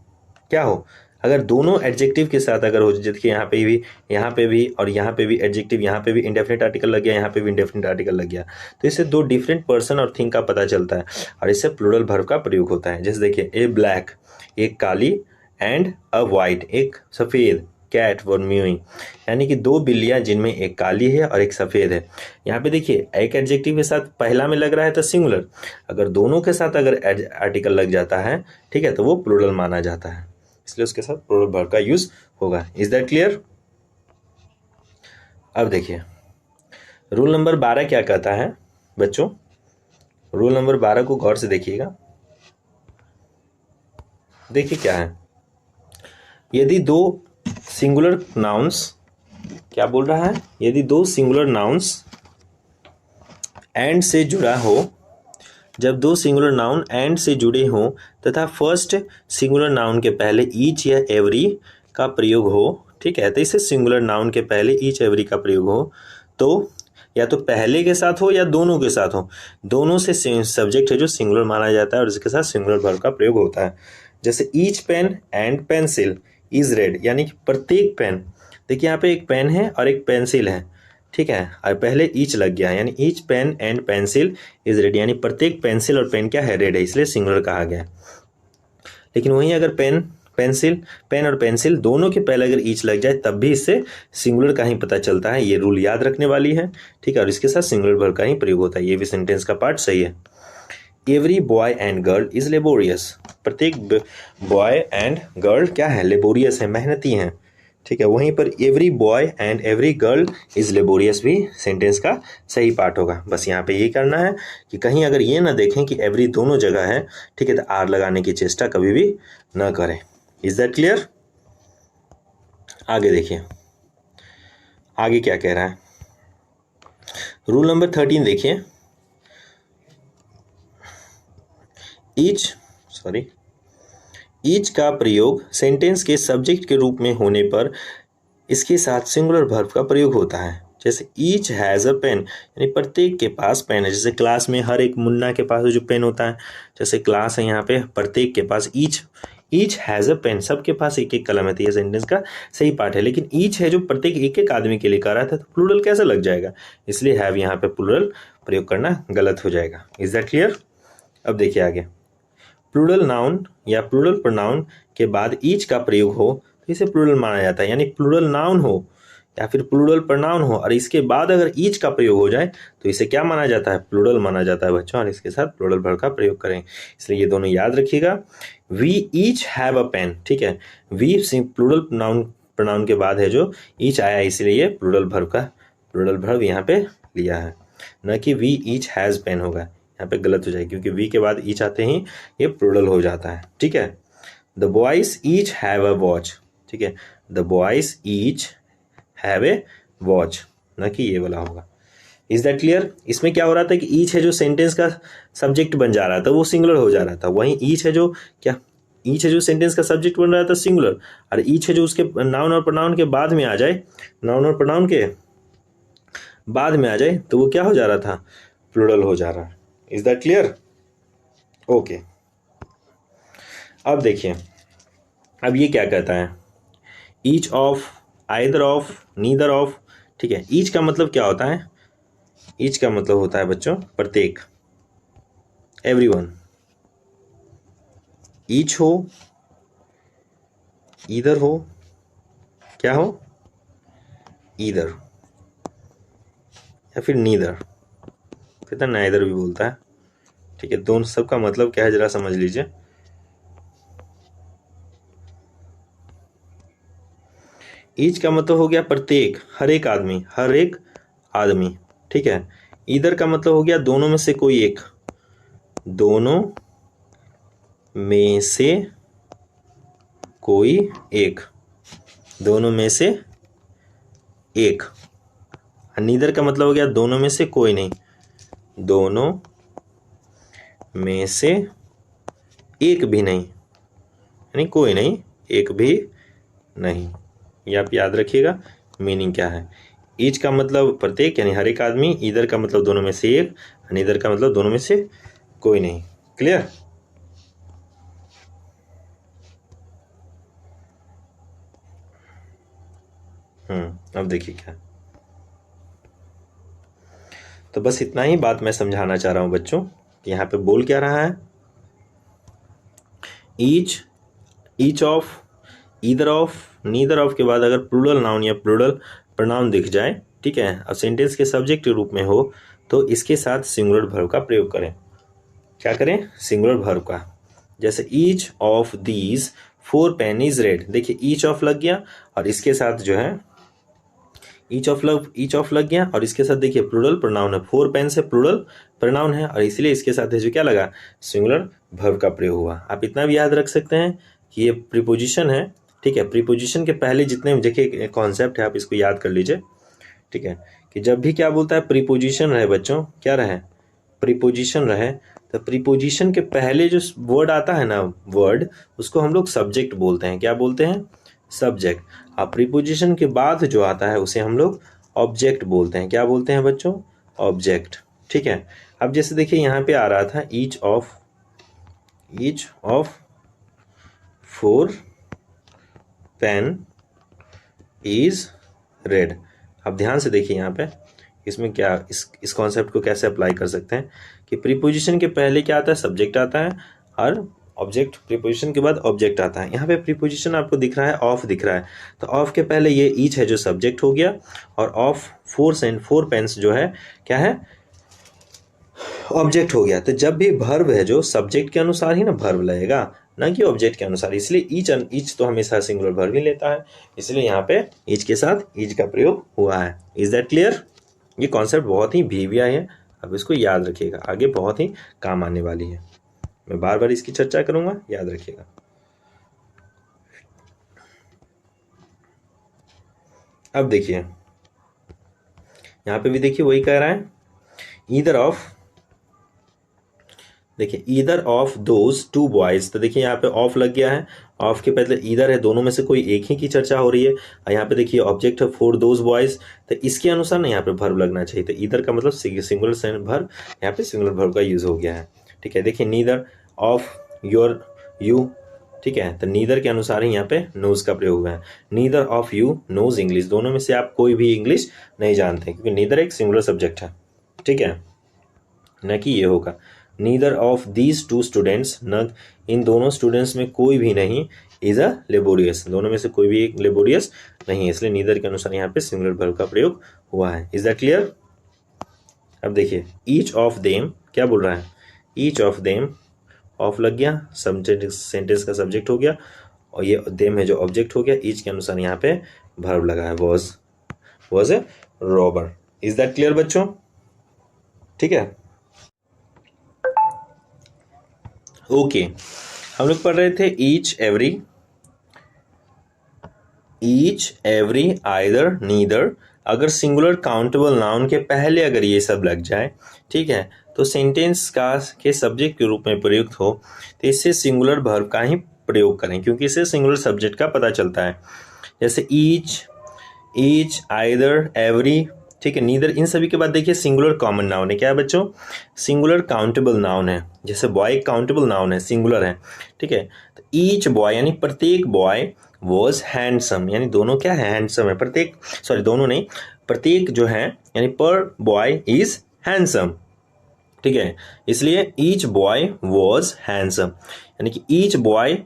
क्या हो? अगर दोनों एडजेक्टिव के साथ अगर हो, जैसे यहाँ पे भी और यहाँ पे भी एडजेक्टिव, यहाँ पे भी इंडेफिनिट आर्टिकल लग गया, यहाँ पे भी इंडेफिनिट आर्टिकल लग गया, तो इससे दो डिफरेंट पर्सन और थिंग का पता चलता है और इससे प्लूरल वर्ब का प्रयोग होता है। जैसे देखिए ए ब्लैक, एक काली, एंड अ वाइट, एक सफ़ेद, कैट वर म्यूइंग, यानी कि दो बिल्लियां जिनमें एक काली है और एक सफ़ेद है। यहाँ पे देखिए एक एडजेक्टिव के साथ पहला में लग रहा है तो सिंगुलर, अगर दोनों के साथ अगर आर्टिकल लग जाता है, ठीक है, तो वो प्लूरल माना जाता है, इसलिए उसके साथ प्लूरल वर्ब का यूज होगा। Is that clear? अब देखिए रूल नंबर 12 क्या कहता है बच्चों, रूल नंबर 12 को गौर से देखिएगा। देखिए क्या है, यदि दो सिंगुलर नाउन्स, क्या बोल रहा है, यदि दो सिंगुलर नाउन्स एंड से जुड़ा हो, जब दो सिंगुलर नाउन एंड से जुड़े हों तथा फर्स्ट सिंगुलर नाउन के पहले ईच या एवरी का प्रयोग हो, ठीक है, तो इसे सिंगुलर नाउन के पहले ईच एवरी का प्रयोग हो, तो या तो पहले के साथ हो या दोनों के साथ हो, दोनों से सब्जेक्ट है जो सिंगुलर माना जाता है और इसके साथ सिंगुलर वर्ब का प्रयोग होता है। जैसे each pen and pencil is red, यानी कि प्रत्येक पेन, देखिए यहाँ पे एक पेन है और एक पेंसिल है, ठीक है, और पहले ईच लग गया, यानी each pen and pencil is red, यानी प्रत्येक पेंसिल और पेन क्या है, रेड है, इसलिए सिंगुलर कहा गया। लेकिन वहीं अगर पेन और पेंसिल दोनों के पहले अगर ईच लग जाए तब भी इससे सिंगुलर का ही पता चलता है। ये रूल याद रखने वाली है, ठीक है, और इसके साथ सिंगुलर वर्ब का ही प्रयोग होता है। ये भी सेंटेंस का पार्ट सही है। Every boy and girl is laborious, प्रत्येक बॉय एंड गर्ल क्या है, लेबोरियस है, मेहनती हैं, ठीक है। वहीं पर every boy and every girl is laborious भी सेंटेंस का सही पार्ट होगा। बस यहाँ पे ये करना है कि कहीं अगर ये ना देखें कि एवरी दोनों जगह है, ठीक है, तो आर लगाने की चेष्टा कभी भी ना करें। Is that clear? आगे देखिए आगे क्या कह रहा है, रूल नंबर 13 देखिए। ईच का प्रयोग सेंटेंस के सब्जेक्ट के रूप में होने पर इसके साथ सिंगुलर वर्ब का प्रयोग होता है। जैसे ईच हैज़ अ पेन, यानी प्रत्येक के पास पेन है। जैसे क्लास में हर एक मुन्ना के पास जो पेन होता है, जैसे क्लास है यहाँ पे, प्रत्येक के पास ईच हैज़ अ पेन, सबके पास एक एक कलम है, तो ये सेंटेंस का सही पार्ट है। लेकिन ईच है जो प्रत्येक एक एक आदमी के लिए कर रहा था, तो प्लूरल कैसे लग जाएगा, इसलिए हैव यहाँ पे प्लूरल प्रयोग करना गलत हो जाएगा। Is that clear? अब देखिए आगे, प्लूरल नाउन या प्लूरल प्रोनाउन के बाद ईच का प्रयोग हो तो इसे प्लूरल माना जाता है। यानी प्लूरल नाउन हो या फिर प्लूरल प्रोनाउन हो और इसके बाद अगर ईच का प्रयोग हो जाए तो इसे क्या माना जाता है, प्लूरल माना जाता है बच्चों, और इसके साथ प्लूरल वर्ब का प्रयोग करें। इसलिए ये दोनों याद रखिएगा। We each have a pen, ठीक है, वी प्लूरल नाउन प्रोनाउन के बाद है जो ईच आया, इसलिए ये प्लूरल वर्ब यहाँ पे लिया है, न कि वी ईच हैज़ पेन होगा, यहाँ पे गलत हो जाएगी क्योंकि वी के बाद ईच आते ही ये प्लूरल हो जाता है। ठीक है, the boys each have a watch. ठीक है, the boys each have a watch, न कि ये वाला होगा। Is that clear? इसमें क्या हो रहा था कि ईच है जो सेंटेंस का सब्जेक्ट बन जा रहा था वो सिंगुलर हो जा रहा था, वहीं ईच है जो क्या, ईच है जो सेंटेंस का सब्जेक्ट बन रहा था सिंगुलर, और ईच है जो उसके नाउन और प्रोनाउन के बाद में आ जाए, नाउन और प्रोनाउन के बाद में आ जाए तो वो क्या हो जा रहा था, प्लूरल हो जा रहा है। Is that clear? ओके, अब देखिए, अब ये क्या कहता है, each of, either of, neither of. ठीक है, ईच का मतलब क्या होता है, ईच का मतलब होता है बच्चों प्रत्येक, एवरीवन। ईच हो, ईदर हो, क्या हो, ईदर, या फिर नीदर, फिर तो नाइदर भी बोलता है। ठीक है, दोनों सबका मतलब क्या है जरा समझ लीजिए। ईच का मतलब हो गया प्रत्येक, हर एक आदमी, हर एक आदमी। ठीक है, ईदर का मतलब हो गया दोनों में से कोई एक, दोनों में से कोई एक, दोनों में से एक। नीदर का मतलब हो गया दोनों में से कोई नहीं, दोनों में से एक भी नहीं, यानी कोई नहीं, एक भी नहीं। ये आप याद रखिएगा मीनिंग क्या है। ईच का मतलब प्रत्येक यानी हर एक आदमी, ईदर का मतलब दोनों में से एक, नीदर का मतलब दोनों में से कोई नहीं। क्लियर? अब देखिए क्या, तो बस इतना ही बात मैं समझाना चाह रहा हूं बच्चों। यहाँ पे बोल क्या रहा है, each, each of, either of, neither of के बाद अगर प्लूरल नाउन या प्लूरल प्रोनाउन दिख जाए, ठीक है, अब सेंटेंस के सब्जेक्ट के रूप में हो, तो इसके साथ सिंगुलर वर्ब का प्रयोग करें। क्या करें? सिंगुलर वर्ब का। जैसे each of these 4 pen is red. देखिए ईच ऑफ लग गया और इसके साथ जो है ईच ऑफ लग गया और इसके साथ देखिए प्लूरल प्रोनाउन है, 4 पेन से प्लूरल प्रोनाउन है और इसलिए इसके साथ जो क्या लगा, सिंगुलर वर्ब का प्रयोग हुआ। आप इतना भी याद रख सकते हैं कि ये प्रीपोजिशन है। ठीक है, प्रीपोजिशन के पहले जितने देखिए कॉन्सेप्ट है आप इसको याद कर लीजिए। ठीक है, कि जब भी क्या बोलता है प्रीपोजिशन रहे बच्चों, क्या रहे, प्रीपोजिशन रहे, तो प्रीपोजिशन के पहले जो वर्ड आता है ना, वर्ड, उसको हम लोग सब्जेक्ट बोलते हैं। क्या बोलते हैं? सब्जेक्ट। अब प्रीपोजिशन के बाद जो आता है उसे हम लोग ऑब्जेक्ट बोलते हैं। क्या बोलते हैं बच्चों? ऑब्जेक्ट। ठीक है, अब जैसे देखिए यहाँ पे आ रहा था each of 4 pen is red. अब ध्यान से देखिए यहाँ पे, इसमें क्या, इस कॉन्सेप्ट को कैसे अप्लाई कर सकते हैं कि प्रीपोजिशन के पहले क्या आता है, सब्जेक्ट आता है, और ऑब्जेक्ट, प्रीपोजिशन के बाद ऑब्जेक्ट आता है। यहाँ पे प्रीपोजिशन आपको दिख रहा है, ऑफ दिख रहा है, तो ऑफ के पहले ये ईच है जो सब्जेक्ट हो गया, और ऑफ 4 पेन्स जो है क्या है, ऑब्जेक्ट हो गया। तो जब भी वर्ब है जो सब्जेक्ट के अनुसार ही ना वर्ब लगेगा, ना कि ऑब्जेक्ट के अनुसार, इसलिए ईच तो हमेशा सिंगुलर वर्ब ही लेता है, इसलिए यहाँ पे ईच के साथ ईच का प्रयोग हुआ है। Is that clear? ये कॉन्सेप्ट बहुत ही वीवीआई है, अब इसको याद रखिएगा, आगे बहुत ही काम आने वाली है। मैं बार बार इसकी चर्चा करूंगा, याद रखिएगा। अब देखिए यहाँ पे भी देखिए वही कह रहा है, ईदर ऑफ, देखिए ईदर ऑफ दोज 2 बॉयज। तो देखिए यहाँ पे ऑफ लग गया है, ऑफ के पहले ईदर है, दोनों में से कोई एक ही की चर्चा हो रही है, और यहाँ पे देखिए ऑब्जेक्ट है 4 दोज बॉयज, तो इसके अनुसार ना यहाँ पे वर्ब लगना चाहिए। तो ईदर का मतलब सिंगुलर वर्ब, यहाँ पे सिंगुलर वर्ब का यूज हो गया है। ठीक है, देखिए नीदर ऑफ योर यू, ठीक है, तो नीदर के अनुसार ही यहाँ पे नोज का प्रयोग हुआ है। Neither of you knows English, दोनों में से आप कोई भी इंग्लिश नहीं जानते, क्योंकि नीदर एक सिंगुलर सब्जेक्ट है। ठीक है, न कि ये होगा नीदर ऑफ दीज 2 स्टूडेंट्स, न इन दोनों स्टूडेंट्स में कोई भी नहीं, इज अ लेबोरियस, दोनों में से कोई भी एक लेबोरियस नहीं है, इसलिए नीदर के अनुसार यहाँ पे सिंगुलर वर्ब का प्रयोग हुआ है। Is that clear? अब देखिए ईच ऑफ देम, क्या बोल रहा है, ईच ऑफ देम, ऑफ लग गया, सेंटेंस का सब्जेक्ट हो गया, और ये देम है जो ऑब्जेक्ट हो गया, ईच के अनुसार यहाँ पे वर्ब लगा है, was a robber. Is that clear बच्चों? ठीक है, ओके। हम लोग पढ़ रहे थे ईच एवरी आइदर नीदर। अगर सिंगुलर काउंटेबल नाउन के पहले अगर ये सब लग जाए, ठीक है, तो सेंटेंस के सब्जेक्ट के रूप में प्रयुक्त हो तो इससे सिंगुलर वर्ब का ही प्रयोग करें, क्योंकि इससे सिंगुलर सब्जेक्ट का पता चलता है। जैसे ईच आइदर एवरी, ठीक है, नीदर, इन सभी के बाद देखिए सिंगुलर कॉमन नाउन है। क्या है बच्चों? सिंगुलर काउंटेबल नाउन है। जैसे बॉय काउंटेबल नाउन है, सिंगुलर है, ठीक है। तो ईच बॉय यानी प्रत्येक बॉय वॉज हैंडसम, यानी दोनों क्या है? हैंडसम है। दोनों नहीं, प्रत्येक जो है यानी पर बॉय इज हैंडसम, ठीक है। इसलिए ईच बॉय वॉज हैंडसम, यानी कि ईच बॉय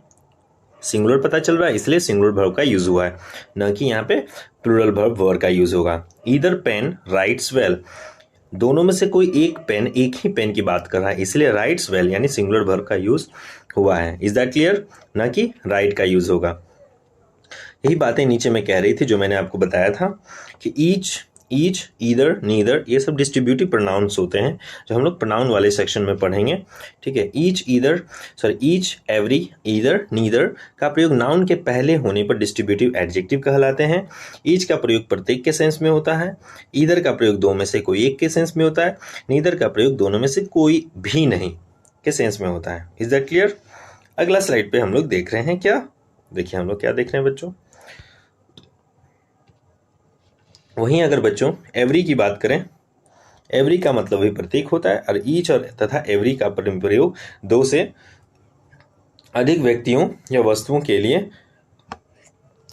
सिंगुलर पता चल रहा है, इसलिए सिंगुलर वर्ब का यूज हुआ है, न कि यहाँ पे प्लूरल वर्ब का यूज होगा। ईदर पेन राइट्स वेल, दोनों में से कोई एक ही पेन की बात कर रहा है, इसलिए राइट्स वेल यानी सिंगुलर वर्ब का यूज हुआ है। Is that clear? ना कि राइट का यूज होगा। यही बातें नीचे में कह रही थी जो मैंने आपको बताया था कि ईच ईदर नीदर ये सब डिस्ट्रीब्यूटिव प्रोनाउंस होते हैं, जो हम लोग प्रोनाउन वाले सेक्शन में पढ़ेंगे, ठीक है। ईच एवरी ईदर नीदर का प्रयोग नाउन के पहले होने पर डिस्ट्रीब्यूटिव एडजेक्टिव कहलाते हैं। ईच का प्रयोग प्रत्येक के सेंस में होता है, ईदर का प्रयोग दो में से कोई एक के सेंस में होता है, नीदर का प्रयोग दोनों में से कोई भी नहीं के सेंस में होता है। Is that clear? अगला स्लाइड पे हम लोग देख रहे हैं, क्या देखिए हम लोग क्या देख रहे हैं बच्चों, वहीं अगर बच्चों एवरी की बात करें, एवरी का मतलब भी प्रतीक होता है, और ईच और तथा एवरी का प्रयोग दो से अधिक व्यक्तियों या वस्तुओं के लिए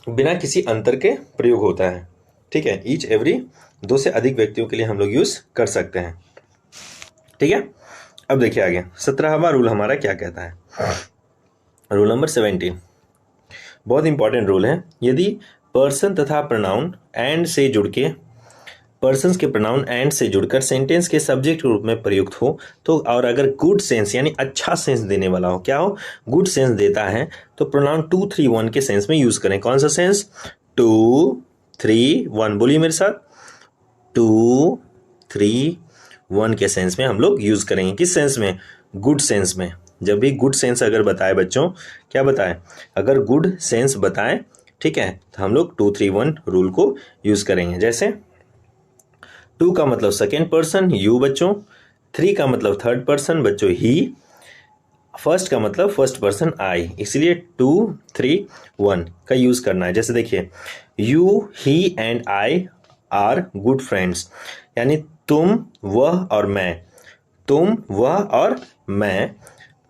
बिना किसी अंतर के प्रयोग होता है, ठीक है। ईच एवरी दो से अधिक व्यक्तियों के लिए हम लोग यूज कर सकते हैं, ठीक है। अब देखिए आगे 17वां रूल हमारा क्या कहता है। रूल नंबर 17 बहुत इंपॉर्टेंट रूल है। यदि पर्सन तथा प्रोनाउन एंड से जुड़ के पर्सन्स के प्रोनाउन एंड से जुड़कर सेंटेंस के सब्जेक्ट के रूप में प्रयुक्त हो तो, और अगर गुड सेंस यानी अच्छा सेंस देने वाला हो, क्या हो? गुड सेंस देता है, तो प्रोनाउन 2 3 1 के सेंस में यूज करें। कौन सा सेंस? 2 3 1, बोलिए मेरे साथ, 2 3 1 के सेंस में हम लोग यूज करेंगे। किस सेंस में? गुड सेंस में। जब भी गुड सेंस अगर बताए बच्चों, क्या बताए? अगर गुड सेंस बताए, ठीक है, तो हम लोग 2 3 1 रूल को यूज करेंगे। जैसे 2 का मतलब सेकेंड पर्सन यू बच्चों, 3 का मतलब थर्ड पर्सन बच्चों ही, फर्स्ट का मतलब फर्स्ट पर्सन आई, इसलिए 2 3 1 का यूज करना है। जैसे देखिए you he and I R good friends, यानी तुम वह और मैं, तुम वह और मैं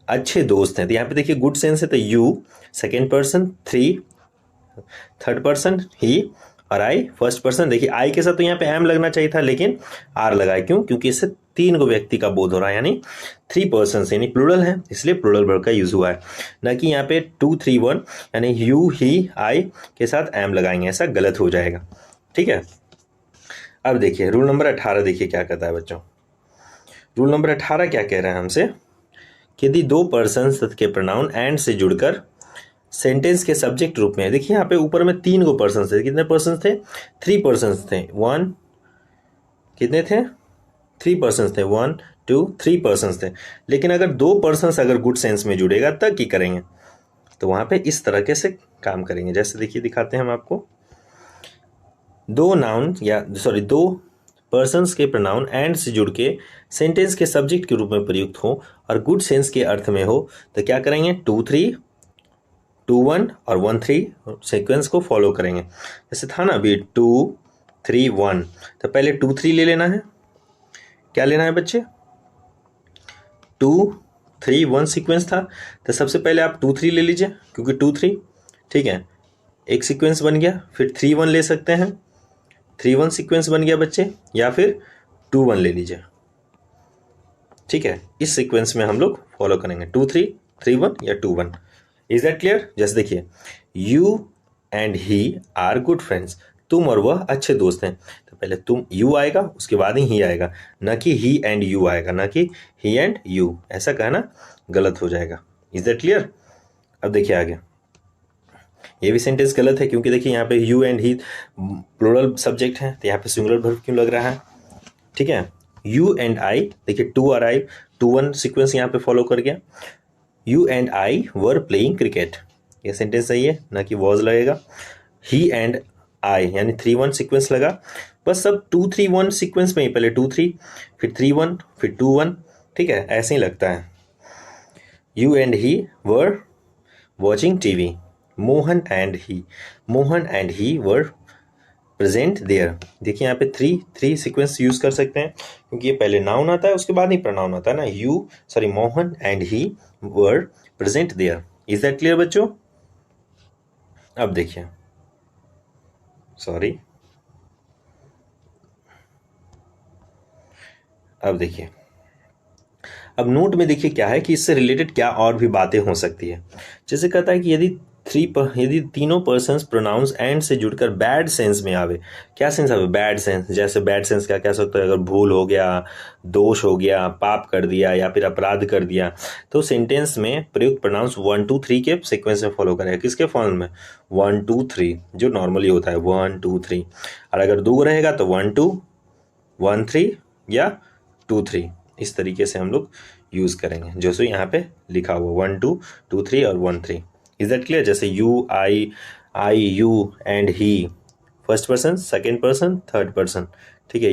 अच्छे दोस्त हैं। तो यहाँ पे देखिए गुड सेंस है, तो you second person, 3 third person he, और आई फर्स्ट पर्सन। देखिए आई के साथ तो यहाँ पे एम लगना चाहिए था, लेकिन आर लगा है। क्यों? क्योंकि इससे 3 को व्यक्ति का बोध हो रहा है, यानी 3 पर्सन यानी प्लूरल है, इसलिए प्लूरल वर्ब का यूज हुआ है। ना कि यहाँ पे 2 3 1 यानी यू ही आई के साथ एम लगाएंगे, ऐसा गलत हो जाएगा, ठीक है। अब देखिए रूल नंबर 18 देखिए क्या कहता है बच्चों। रूल नंबर 18 क्या कह रहे हैं हमसे कि यदि 2 पर्सन के प्रोनाउन एंड से जुड़कर सेंटेंस के सब्जेक्ट रूप में, देखिए यहाँ पे ऊपर में 3 को पर्सन थे। कितने पर्सन थे? 3 पर्सन थे। 1 कितने थे? 3 पर्सन थे। 1 2 3 पर्सन थे। लेकिन अगर 2 पर्सन अगर गुड सेंस में जुड़ेगा तब की करेंगे, तो वहां पे इस तरह से काम करेंगे। जैसे देखिए दिखाते हैं हम आपको, 2 पर्सन्स के प्रोनाउन एंड से जुड़ के सेंटेंस के सब्जेक्ट के रूप में प्रयुक्त हो और गुड सेंस के अर्थ में हो, तो क्या करेंगे? 2 3 2 1 और 1 3 सीक्वेंस को फॉलो करेंगे। जैसे था ना अभी 2 3 1, तो पहले 2 3 ले लेना है। क्या लेना है बच्चे? 2 3 1 सीक्वेंस था, तो सबसे पहले आप 2 3 ले लीजिए, क्योंकि 2 3, ठीक है, एक सीक्वेंस बन गया। फिर 3 1 ले सकते हैं, 3 1 सीक्वेंस बन गया बच्चे, या फिर 2 1 ले लीजिए, ठीक है। इस सीक्वेंस में हम लोग फॉलो करेंगे 2 3 3 1 या 2 1। Is that clear? जैसे देखिए you and he are good friends, तुम और वह अच्छे दोस्त हैं, तो पहले तुम यू आएगा, उसके बाद ही आएगा, ना कि ही एंड यू आएगा, ना कि ही एंड यू, ऐसा कहना गलत हो जाएगा। Is that clear? अब देखिए आगे ये भी सेंटेंस गलत है, क्योंकि देखिए यहाँ पे you and he plural subject है, तो यहाँ पे सिंगुलर वर्ब क्यों लग रहा है? ठीक है, यू एंड आई, देखिए टू अराइव, 2-1 सीक्वेंस यहाँ पे फॉलो कर गया। You and I were playing cricket, ये सेंटेंस सही है, ना कि वॉज लगेगा। ही एंड आई यानी 3-1 सीक्वेंस लगा, बस सब 2-3-1 सीक्वेंस में ही, पहले 2-3 फिर 3-1 फिर 2-1, ठीक है, ऐसे ही लगता है। You and he were watching TV, Mohan and he were present there. देखिए यहाँ पे 3 सीक्वेंस यूज कर सकते हैं, क्योंकि ये पहले नाउन आता है उसके बाद ही प्रोनाउन आता है ना। Mohan and he were present there. Is that clear बच्चों? अब देखिए, अब नोट में देखिए क्या है कि इससे रिलेटेड क्या और भी बातें हो सकती है। जैसे कहता है कि यदि तीनों पर्सन्स प्रोनाउंस एंड से जुड़कर बैड सेंस में आवे। क्या सेंस आवे? Bad sense. जैसे बैड सेंस क्या कह सकते हैं? अगर भूल हो गया, दोष हो गया, पाप कर दिया या फिर अपराध कर दिया, तो सेंटेंस में प्रयुक्त प्रोनाउंस 1 2 3 के सीक्वेंस में फॉलो करेगा। किसके फॉर्म में? 1 2 3, जो नॉर्मली होता है 1 2 3। और अगर 2 रहेगा तो 1 2 1 3 या 2 3, इस तरीके से हम लोग यूज करेंगे, जैसे यहाँ पे लिखा हुआ 1 2 2 3 और 1 3। Is that clear? जैसे you I you and he, first person, second person, third person, ठीक है।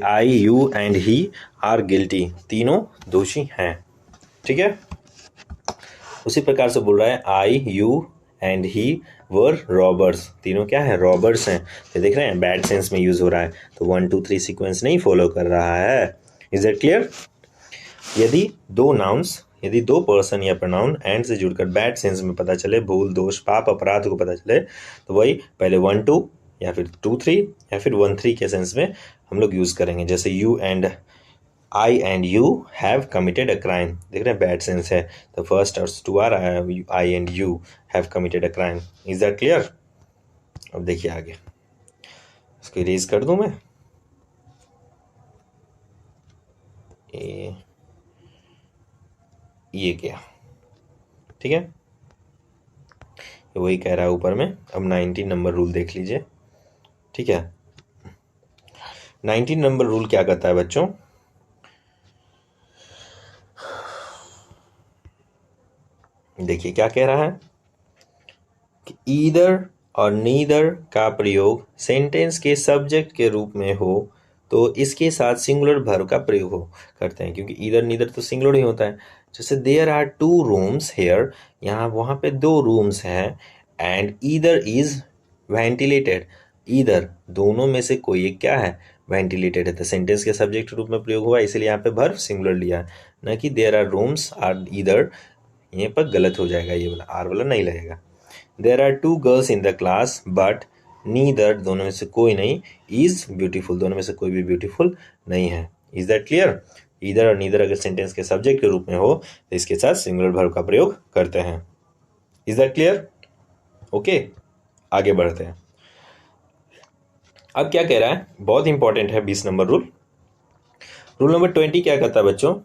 I you and he are guilty, तीनों दोषी हैं, ठीक है। उसी प्रकार से बोल रहा है I you and he were robbers, तीनों क्या है? रॉबर्स हैं। तो देख रहे हैं बैड सेंस में यूज हो रहा है, तो 1 2 3 सीक्वेंस नहीं फॉलो कर रहा है। Is that clear? यदि दो पर्सन या प्रोनाउन एंड से जुड़कर बैड सेंस में पता चले, भूल, दोष, पाप, अपराध को पता चले, तो वही पहले 1 2 या फिर 2 3 या फिर 1 3 के सेंस में हम लोग यूज करेंगे। जैसे I and you have committed a crime, देख रहे हैं बैड सेंस है, तो फर्स्ट और two are I and you have committed a crime. Is that clear? अब देखिए आगे, इसको इरेज कर दूं मैं, ये क्या, ठीक है, वही कह रहा है ऊपर में। अब 19 नंबर रूल देख लीजिए, ठीक है। 19 नंबर रूल क्या कहता है बच्चों? देखिए क्या कह रहा है कि ईदर और नीदर का प्रयोग सेंटेंस के सब्जेक्ट के रूप में हो तो इसके साथ सिंगुलर वर्ब का प्रयोग करते हैं, क्योंकि ईदर नीदर तो सिंगुलर ही होता है। जैसे देयर आर 2 रूम्स हेयर, यहाँ वहाँ पे 2 रूम्स हैं, and either is ventilated, either दोनों में से कोई एक क्या है? वेंटिलेटेड है। तो सेंटेंस के सब्जेक्ट के रूप में प्रयोग हुआ, इसलिए यहाँ पे वर्ब सिंगुलर लिया है, ना कि there are rooms are either. ये पर गलत हो जाएगा, ये वाला आर वाला नहीं लगेगा। There are 2 girls in the class but neither, दोनों में से कोई नहीं, इज ब्यूटीफुल, दोनों में से कोई भी ब्यूटीफुल नहीं है। Is that clear? ईदर और नीदर अगर सेंटेंस के सब्जेक्ट के रूप में हो तो इसके साथ सिंगुलर वर्ब का प्रयोग करते हैं। Is that clear? ओके, आगे बढ़ते हैं। अब क्या कह रहा है, बहुत इंपॉर्टेंट है 20 नंबर रूल। रूल नंबर 20 क्या कहता है बच्चों?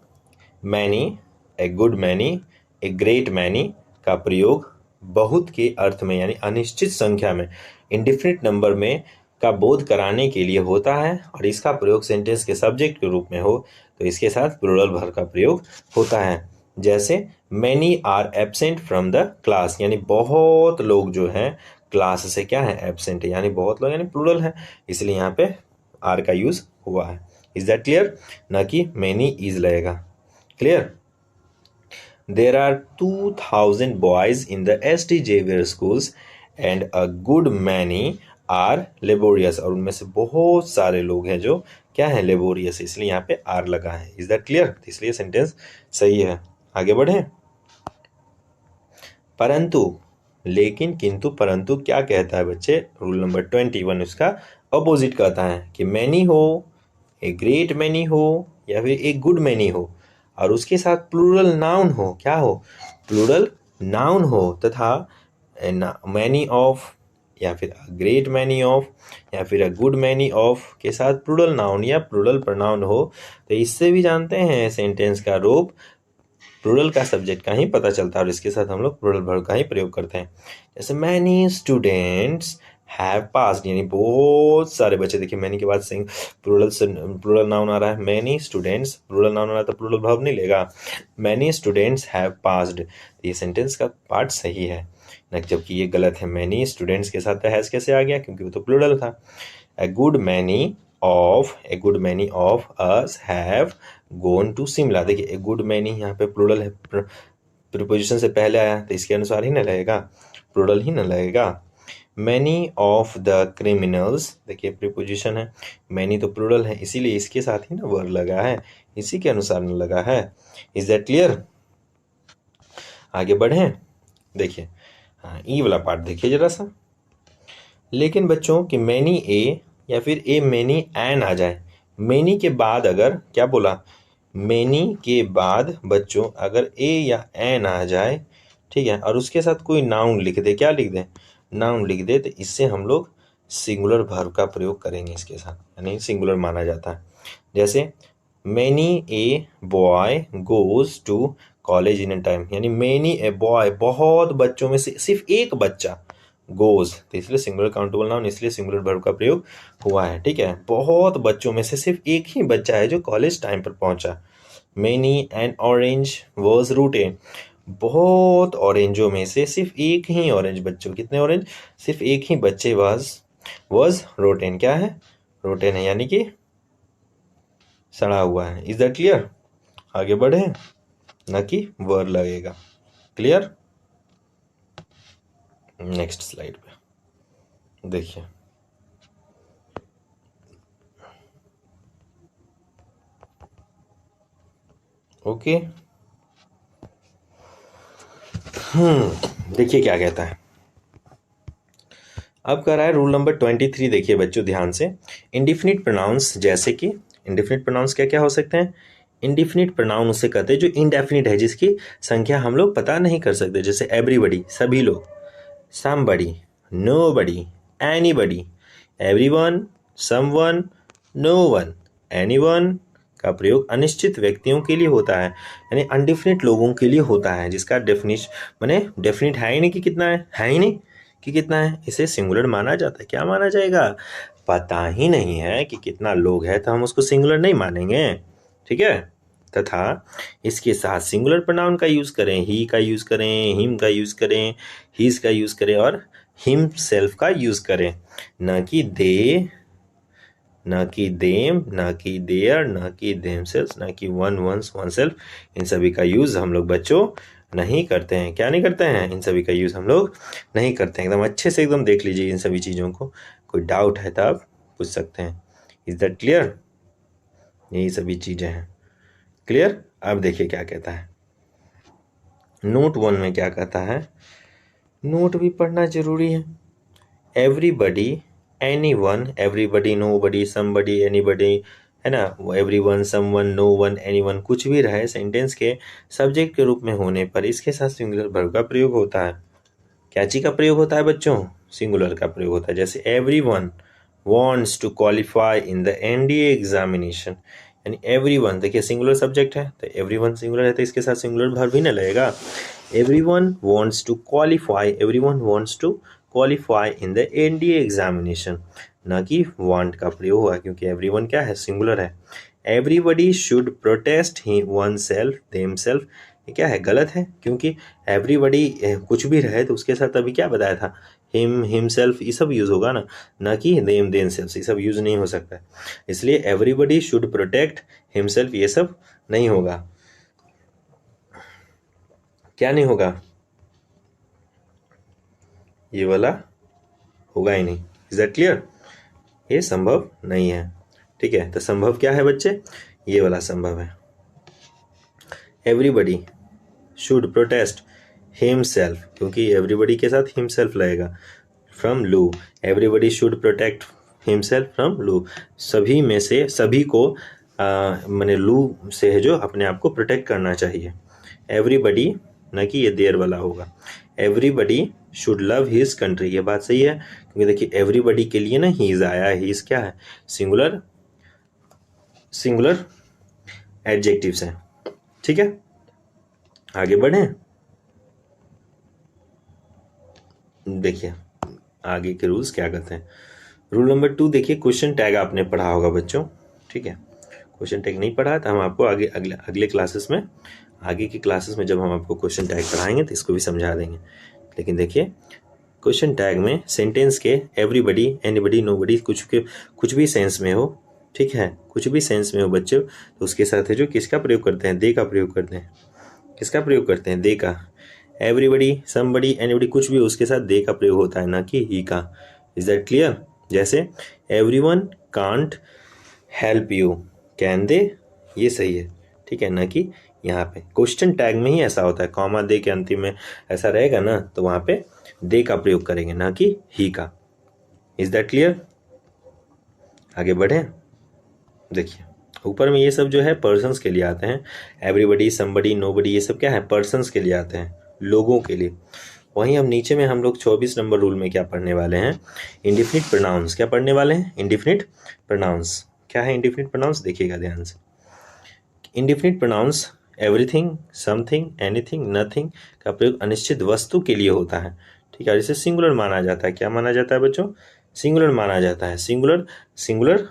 Many, a good many, a great many का प्रयोग बहुत के अर्थ में यानी अनिश्चित संख्या में, इंडिफिनिट नंबर में का बोध कराने के लिए होता है, और इसका प्रयोग सेंटेंस के सब्जेक्ट के रूप में हो तो इसके साथ प्लूरल वर्ब का प्रयोग होता है। जैसे many are absent from the class, यानी बहुत लोग जो हैं क्लास से क्या है? एब्सेंट है, यानी बहुत लोग, यानी प्लूरल है, इसलिए यहाँ पे आर का यूज हुआ है। Is that clear? ना कि मैनी इज लगेगा। Clear? There are 2000 boys in the ST Xavier schools and a good many are laborious, और उनमें से बहुत सारे लोग हैं जो क्या है? laborious, इसलिए यहाँ पे आर लगा है। Is that clear? इसलिए सेंटेंस सही है। आगे बढ़े। परंतु, लेकिन, किंतु, परंतु क्या कहता है बच्चे? रूल नंबर 21 उसका अपोजिट कहता है कि मैनी हो, ए ग्रेट मैनी हो या फिर एक गुड मैनी हो और उसके साथ प्लूरल नाउन हो, क्या हो? प्लूरल नाउन हो, तथा मैनी ऑफ या फिर ग्रेट मैनी ऑफ या फिर अ गुड मैनी ऑफ के साथ प्लूरल नाउन या प्लूरल प्रोनाउन हो, तो इससे भी जानते हैं सेंटेंस का रूप प्लूरल का सब्जेक्ट का ही पता चलता है और इसके साथ हम लोग प्लूरल वर्ब का ही प्रयोग करते हैं। जैसे मैनी स्टूडेंट्स हैव पास्ड, यानी बहुत सारे बच्चे। देखिए मैनी के बाद प्लूरल नाउन आ रहा है, मैनी स्टूडेंट्स प्लूरल नाउन आ रहा है तो प्लूरल वर्ब नहीं लेगा। मैनी स्टूडेंट्स हैव पास्ड, ये सेंटेंस का पार्ट सही है ना, जबकि ये गलत है। मैनी स्टूडेंट्स के साथ हैज कैसे आ गया, क्योंकि वो तो प्लूरल था। A good many of us have gone to Shimla। देखिए a good many यहाँ पे प्लूरल है, प्रीपोजिशन से पहले आया तो इसके अनुसार ही ना लगेगा, प्लूरल ही ना लगेगा। Many of the criminals, देखिए प्रीपोजिशन है, many तो प्लूरल है इसीलिए इसके साथ ही ना वर्ब लगा है, इसी के अनुसार ना लगा है। Is that clear? आगे बढ़े, देखिए हाँ ई वाला पार्ट देखिए जरा सा। लेकिन बच्चों कि मैनी ए या फिर ए मैनी एन आ जाए, मैनी के बाद अगर क्या बोला, मैनी के बाद बच्चों अगर ए या एन आ जाए, ठीक है, और उसके साथ कोई नाउन लिख दे, क्या लिख दे, नाउन लिख दे, तो इससे हम लोग सिंगुलर वर्ब का प्रयोग करेंगे इसके साथ, यानी सिंगुलर माना जाता है। जैसे many a boy goes to college in time, यानी मैनी ए बॉय, बहुत बच्चों में से सिर्फ एक बच्चा, गोज तो इसलिए सिंगुलर काउंटेबल नाउन, इसलिए सिंगुलर वर्ब का प्रयोग हुआ है, ठीक है। बहुत बच्चों में से सिर्फ एक ही बच्चा है जो कॉलेज टाइम पर पहुंचा। मैनी एन ऑरेंज वॉज रूटेन, बहुत ऑरेंजों में से सिर्फ एक ही ऑरेंज बच्चों, कितने ऑरेंज, सिर्फ एक ही बच्चे वॉज रोटेन, क्या है, रोटेन है, यानी कि सड़ा हुआ है। Is that clear? आगे बढ़े, ना कि वर्ब लगेगा। क्लियर? नेक्स्ट स्लाइड पे देखिए, ओके। देखिए क्या कहता है, अब कर रहा है रूल नंबर 23। देखिए बच्चों ध्यान से, इंडिफिनिट प्रोनाउंस, जैसे कि इंडिफिनिट प्रोनाउंस क्या क्या हो सकते हैं, इंडिफिनिट प्रोनाउन उसे कहते हैं जो इंडेफिनिट है, जिसकी संख्या हम लोग पता नहीं कर सकते। जैसे एवरीबडी, सभी लोग, somebody, nobody, anybody, everyone, someone, known, anyone का प्रयोग अनिश्चित व्यक्तियों के लिए होता है, यानी अनडिफिनिट लोगों के लिए होता है, जिसका डेफिनिशन माने डेफिनिट है ही नहीं कि कितना है ही नहीं कि कितना है, इसे सिंगुलर माना जाता है। क्या माना जाएगा, पता ही नहीं है कि कितना लोग है तो हम उसको सिंगुलर नहीं मानेंगे, ठीक है। तथा इसके साथ सिंगुलर प्रोनाउन का यूज करें, ही का यूज करें, हिम का यूज करें, हिज का यूज करें और हिम सेल्फ का यूज करें, न कि दे, न कि देम, न कि देयर, न कि देमसेल्स, न कि वन, वंस, वन सेल्फ, इन सभी का यूज हम लोग बच्चों नहीं करते हैं। क्या नहीं करते हैं, इन सभी का यूज हम लोग नहीं करते हैं। एकदम अच्छे से एकदम देख लीजिए इन सभी चीजों को, कोई डाउट है तो आप पूछ सकते हैं। Is that clear? यही सभी चीजें हैं। क्लियर? अब देखिए क्या कहता है, नोट 1 में क्या कहता है, नोट भी पढ़ना जरूरी है। Everybody, anyone, everybody, nobody, somebody, anybody, है ना, एवरीवन, समवन, नोवन, एनीवन, कुछ भी रहे सेंटेंस के सब्जेक्ट के रूप में होने पर इसके साथ सिंगुलर वर्ब का प्रयोग होता है। क्या चीज का प्रयोग होता है बच्चों, सिंगुलर का प्रयोग होता है। जैसे everyone wants to qualify in the NDA examination, यानी एवरीवन, देखिए सिंगुलर सब्जेक्ट है तो एवरीवन सिंगुलर है तो इसके साथ सिंगुलर वर्ब भी ना लगेगा। Everyone wants to qualify, everyone wants to qualify in the NDA examination, ना कि want का प्रयोग हुआ, क्योंकि एवरीवन क्या है, सिंगुलर है। Everybody should protest one self, them self, ये क्या है, गलत है, क्योंकि एवरीबडी कुछ भी रहे तो उसके साथ अभी क्या बताया था, हिम, हिमसेल्फ, ये सब यूज होगा ना कि देम, देम सेल्फ, ये सब यूज नहीं हो सकता। इसलिए एवरीबडी शुड प्रोटेक्ट हिमसेल्फ, ये सब नहीं होगा। क्या नहीं होगा, ये वाला होगा ही नहीं। Is that clear? ये संभव नहीं है, ठीक है। तो संभव क्या है बच्चे, ये वाला संभव है। एवरीबडी शुड प्रोटेस्ट हिमसेल्फ, क्योंकि एवरीबडी के साथ हिमसेल्फ लगेगा, फ्रॉम लू, everybody should protect himself from लू, सभी में से सभी को माने लू से है जो अपने आप को प्रोटेक्ट करना चाहिए। एवरीबडी, ना कि ये देयर वाला होगा। Everybody should love his country, ये बात सही है, क्योंकि देखिए एवरीबडी के लिए ना हीज आया है, हीज क्या है, सिंगुलर, सिंगुलर एडजेक्टिव्स है, ठीक है। आगे बढ़ें। देखिए आगे के रूल्स क्या कहते हैं। रूल नंबर 2 देखिए, क्वेश्चन टैग आपने पढ़ा होगा बच्चों, ठीक है। क्वेश्चन टैग नहीं पढ़ा तो हम आपको आगे अगले क्लासेस में, आगे की क्लासेस में जब हम आपको क्वेश्चन टैग पढ़ाएंगे तो इसको भी समझा देंगे। लेकिन देखिए क्वेश्चन टैग में सेंटेंस के एवरीबडी, एनीबडी, नोबडी कुछ भी सेंस में हो, ठीक है, कुछ भी सेंस में हो बच्चों, तो उसके साथ है जो किसका प्रयोग करते हैं, दे का प्रयोग करते हैं। किसका प्रयोग करते हैं, दे का। एवरीबडी, समबडी, एनीबडी कुछ भी उसके साथ दे का प्रयोग होता है, ना कि ही का। Is that clear. जैसे everyone can't help you, can they, ये सही है, ठीक है, ना कि यहाँ पे क्वेश्चन टैग में ही ऐसा होता है, कॉमा दे के अंतिम में ऐसा रहेगा ना, तो वहां पे दे का प्रयोग करेंगे, ना कि ही का। Is that clear. आगे बढ़े। देखिए ऊपर में ये सब जो है पर्सन्स के लिए आते हैं, एवरीबडी, समबडी, नोबडी, ये सब क्या है, पर्सन्स के लिए आते हैं, लोगों के लिए। वहीं अब नीचे में हम लोग 24 नंबर रूल में क्या पढ़ने वाले हैं, इंडिफिनिट प्रोनाउंस। क्या पढ़ने वाले हैं, इंडिफिनिट प्रोनाउंस। क्या है इंडिफिनिट प्रोनाउंस, देखिएगा ध्यान से। Indefinite pronouns everything, something, anything, nothing का प्रयोग अनिश्चित वस्तु के लिए होता है, ठीक है। इसे सिंगुलर माना जाता है। क्या माना जाता है बच्चों, सिंगुलर माना जाता है। सिंगुलर सिंगुलर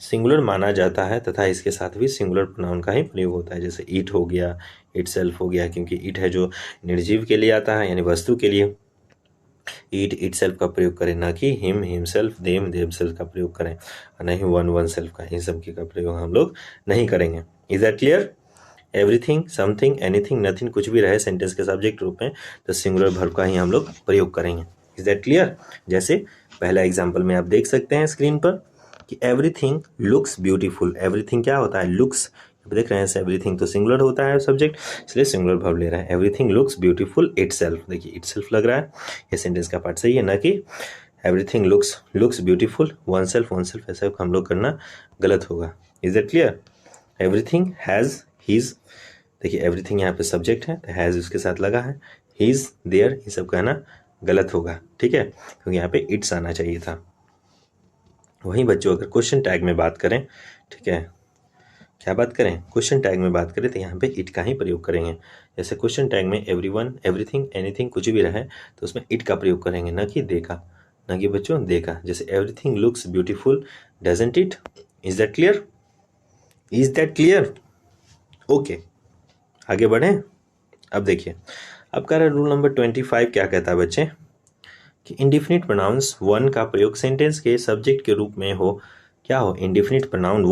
सिंगुलर माना जाता है तथा इसके साथ भी सिंगुलर प्रोनाउन का ही प्रयोग होता है। जैसे ईट हो गया, इट सेल्फ हो गया, क्योंकि ईट है जो निर्जीव के लिए आता है, यानी वस्तु के लिए। ईट, इट सेल्फ का प्रयोग करें, ना कि हिम, हिमसेल्फ, देम, देमसेल्फ का प्रयोग करें, और नहीं वन सेल्फ का, इन सब का प्रयोग हम लोग नहीं करेंगे। Is that clear. Everything, something, anything, nothing कुछ भी रहे सेंटेंस के सब्जेक्ट रूप में, तो सिंगुलर वर्ब का ही हम लोग प्रयोग करेंगे। Is that clear. जैसे पहला एग्जाम्पल में आप देख सकते हैं स्क्रीन पर कि एवरीथिंग लुक्स ब्यूटीफुल। एवरीथिंग क्या होता है, लुक्स, देख रहे हैं एवरीथिंग तो सिंगुलर होता है सब्जेक्ट, इसलिए सिंगुलर वर्ब ले रहा है। एवरीथिंग लुक्स ब्यूटीफुल इटसेल्फ, देखिए इटसेल्फ लग रहा है, ये सेंटेंस का पार्ट सही है, ना कि एवरीथिंग लुक्स ब्यूटीफुल वनसेल्फ, ऐसा हम लोग करना गलत होगा। Is that clear. Everything has his, देखिए एवरीथिंग यहाँ पे सब्जेक्ट है तो हैज उसके साथ लगा है, हीज, देयर, ये सब कहना गलत होगा, ठीक है, क्योंकि यहाँ पे इट्स आना चाहिए था। वहीं बच्चों अगर क्वेश्चन टैग में बात करें, ठीक है, क्या बात करें, क्वेश्चन टैग में बात करें तो यहाँ पे इट का ही प्रयोग करेंगे। जैसे क्वेश्चन टैग में एवरीवन, एवरीथिंग, एनीथिंग कुछ भी रहे तो उसमें इट का प्रयोग करेंगे, ना कि दे का, ना कि बच्चों दे का। जैसे everything looks beautiful doesn't it. Is that clear. Is that clear. Okay आगे बढ़ें। अब देखिए अब कह रहा है रूल नंबर 25 क्या कहता है बच्चे, कि इंडिफिनिट प्रोनाउंस वन का प्रयोग सेंटेंस के सब्जेक्ट के रूप में हो। क्या हो, इंडिफिनिट प्रोनाउन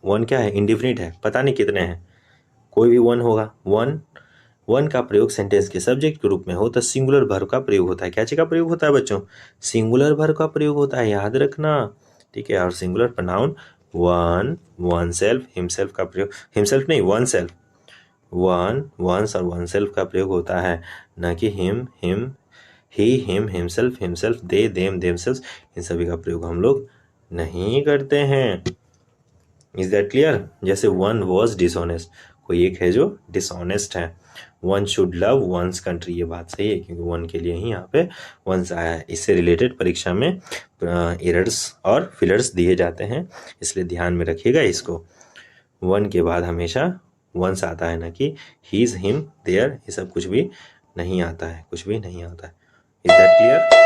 वन क्या है, इंडिफिनिट है, पता नहीं कितने हैं, कोई भी वन होगा। वन का प्रयोग सेंटेंस के सब्जेक्ट के रूप में हो तो सिंगुलर वर्ब का प्रयोग होता है। क्या चीज का प्रयोग होता है बच्चों, सिंगुलर वर्ब का प्रयोग होता है, याद रखना, ठीक है। और singular pronoun oneself, himself का प्रयोग, हिमसेल्फ नहीं वन सेल्फ, वंस और वन सेल्फ का प्रयोग होता है, ना कि him, he, him, himself, they, them, themselves, इन सभी का प्रयोग हम लोग नहीं करते हैं। Is that clear. जैसे वन वॉज डिसऑनेस्ट, कोई एक है जो डिसऑनेस्ट है। One should love one's country, ये बात सही है क्योंकि वन के लिए ही यहाँ पे वंस आया है। इससे रिलेटेड परीक्षा में एरर्स और फिलर्स दिए जाते हैं, इसलिए ध्यान में रखिएगा इसको। वन के बाद हमेशा वंस आता है, ना कि हीज, हिम, देयर, ये सब कुछ भी नहीं आता है, कुछ भी नहीं आता है। Is that clear.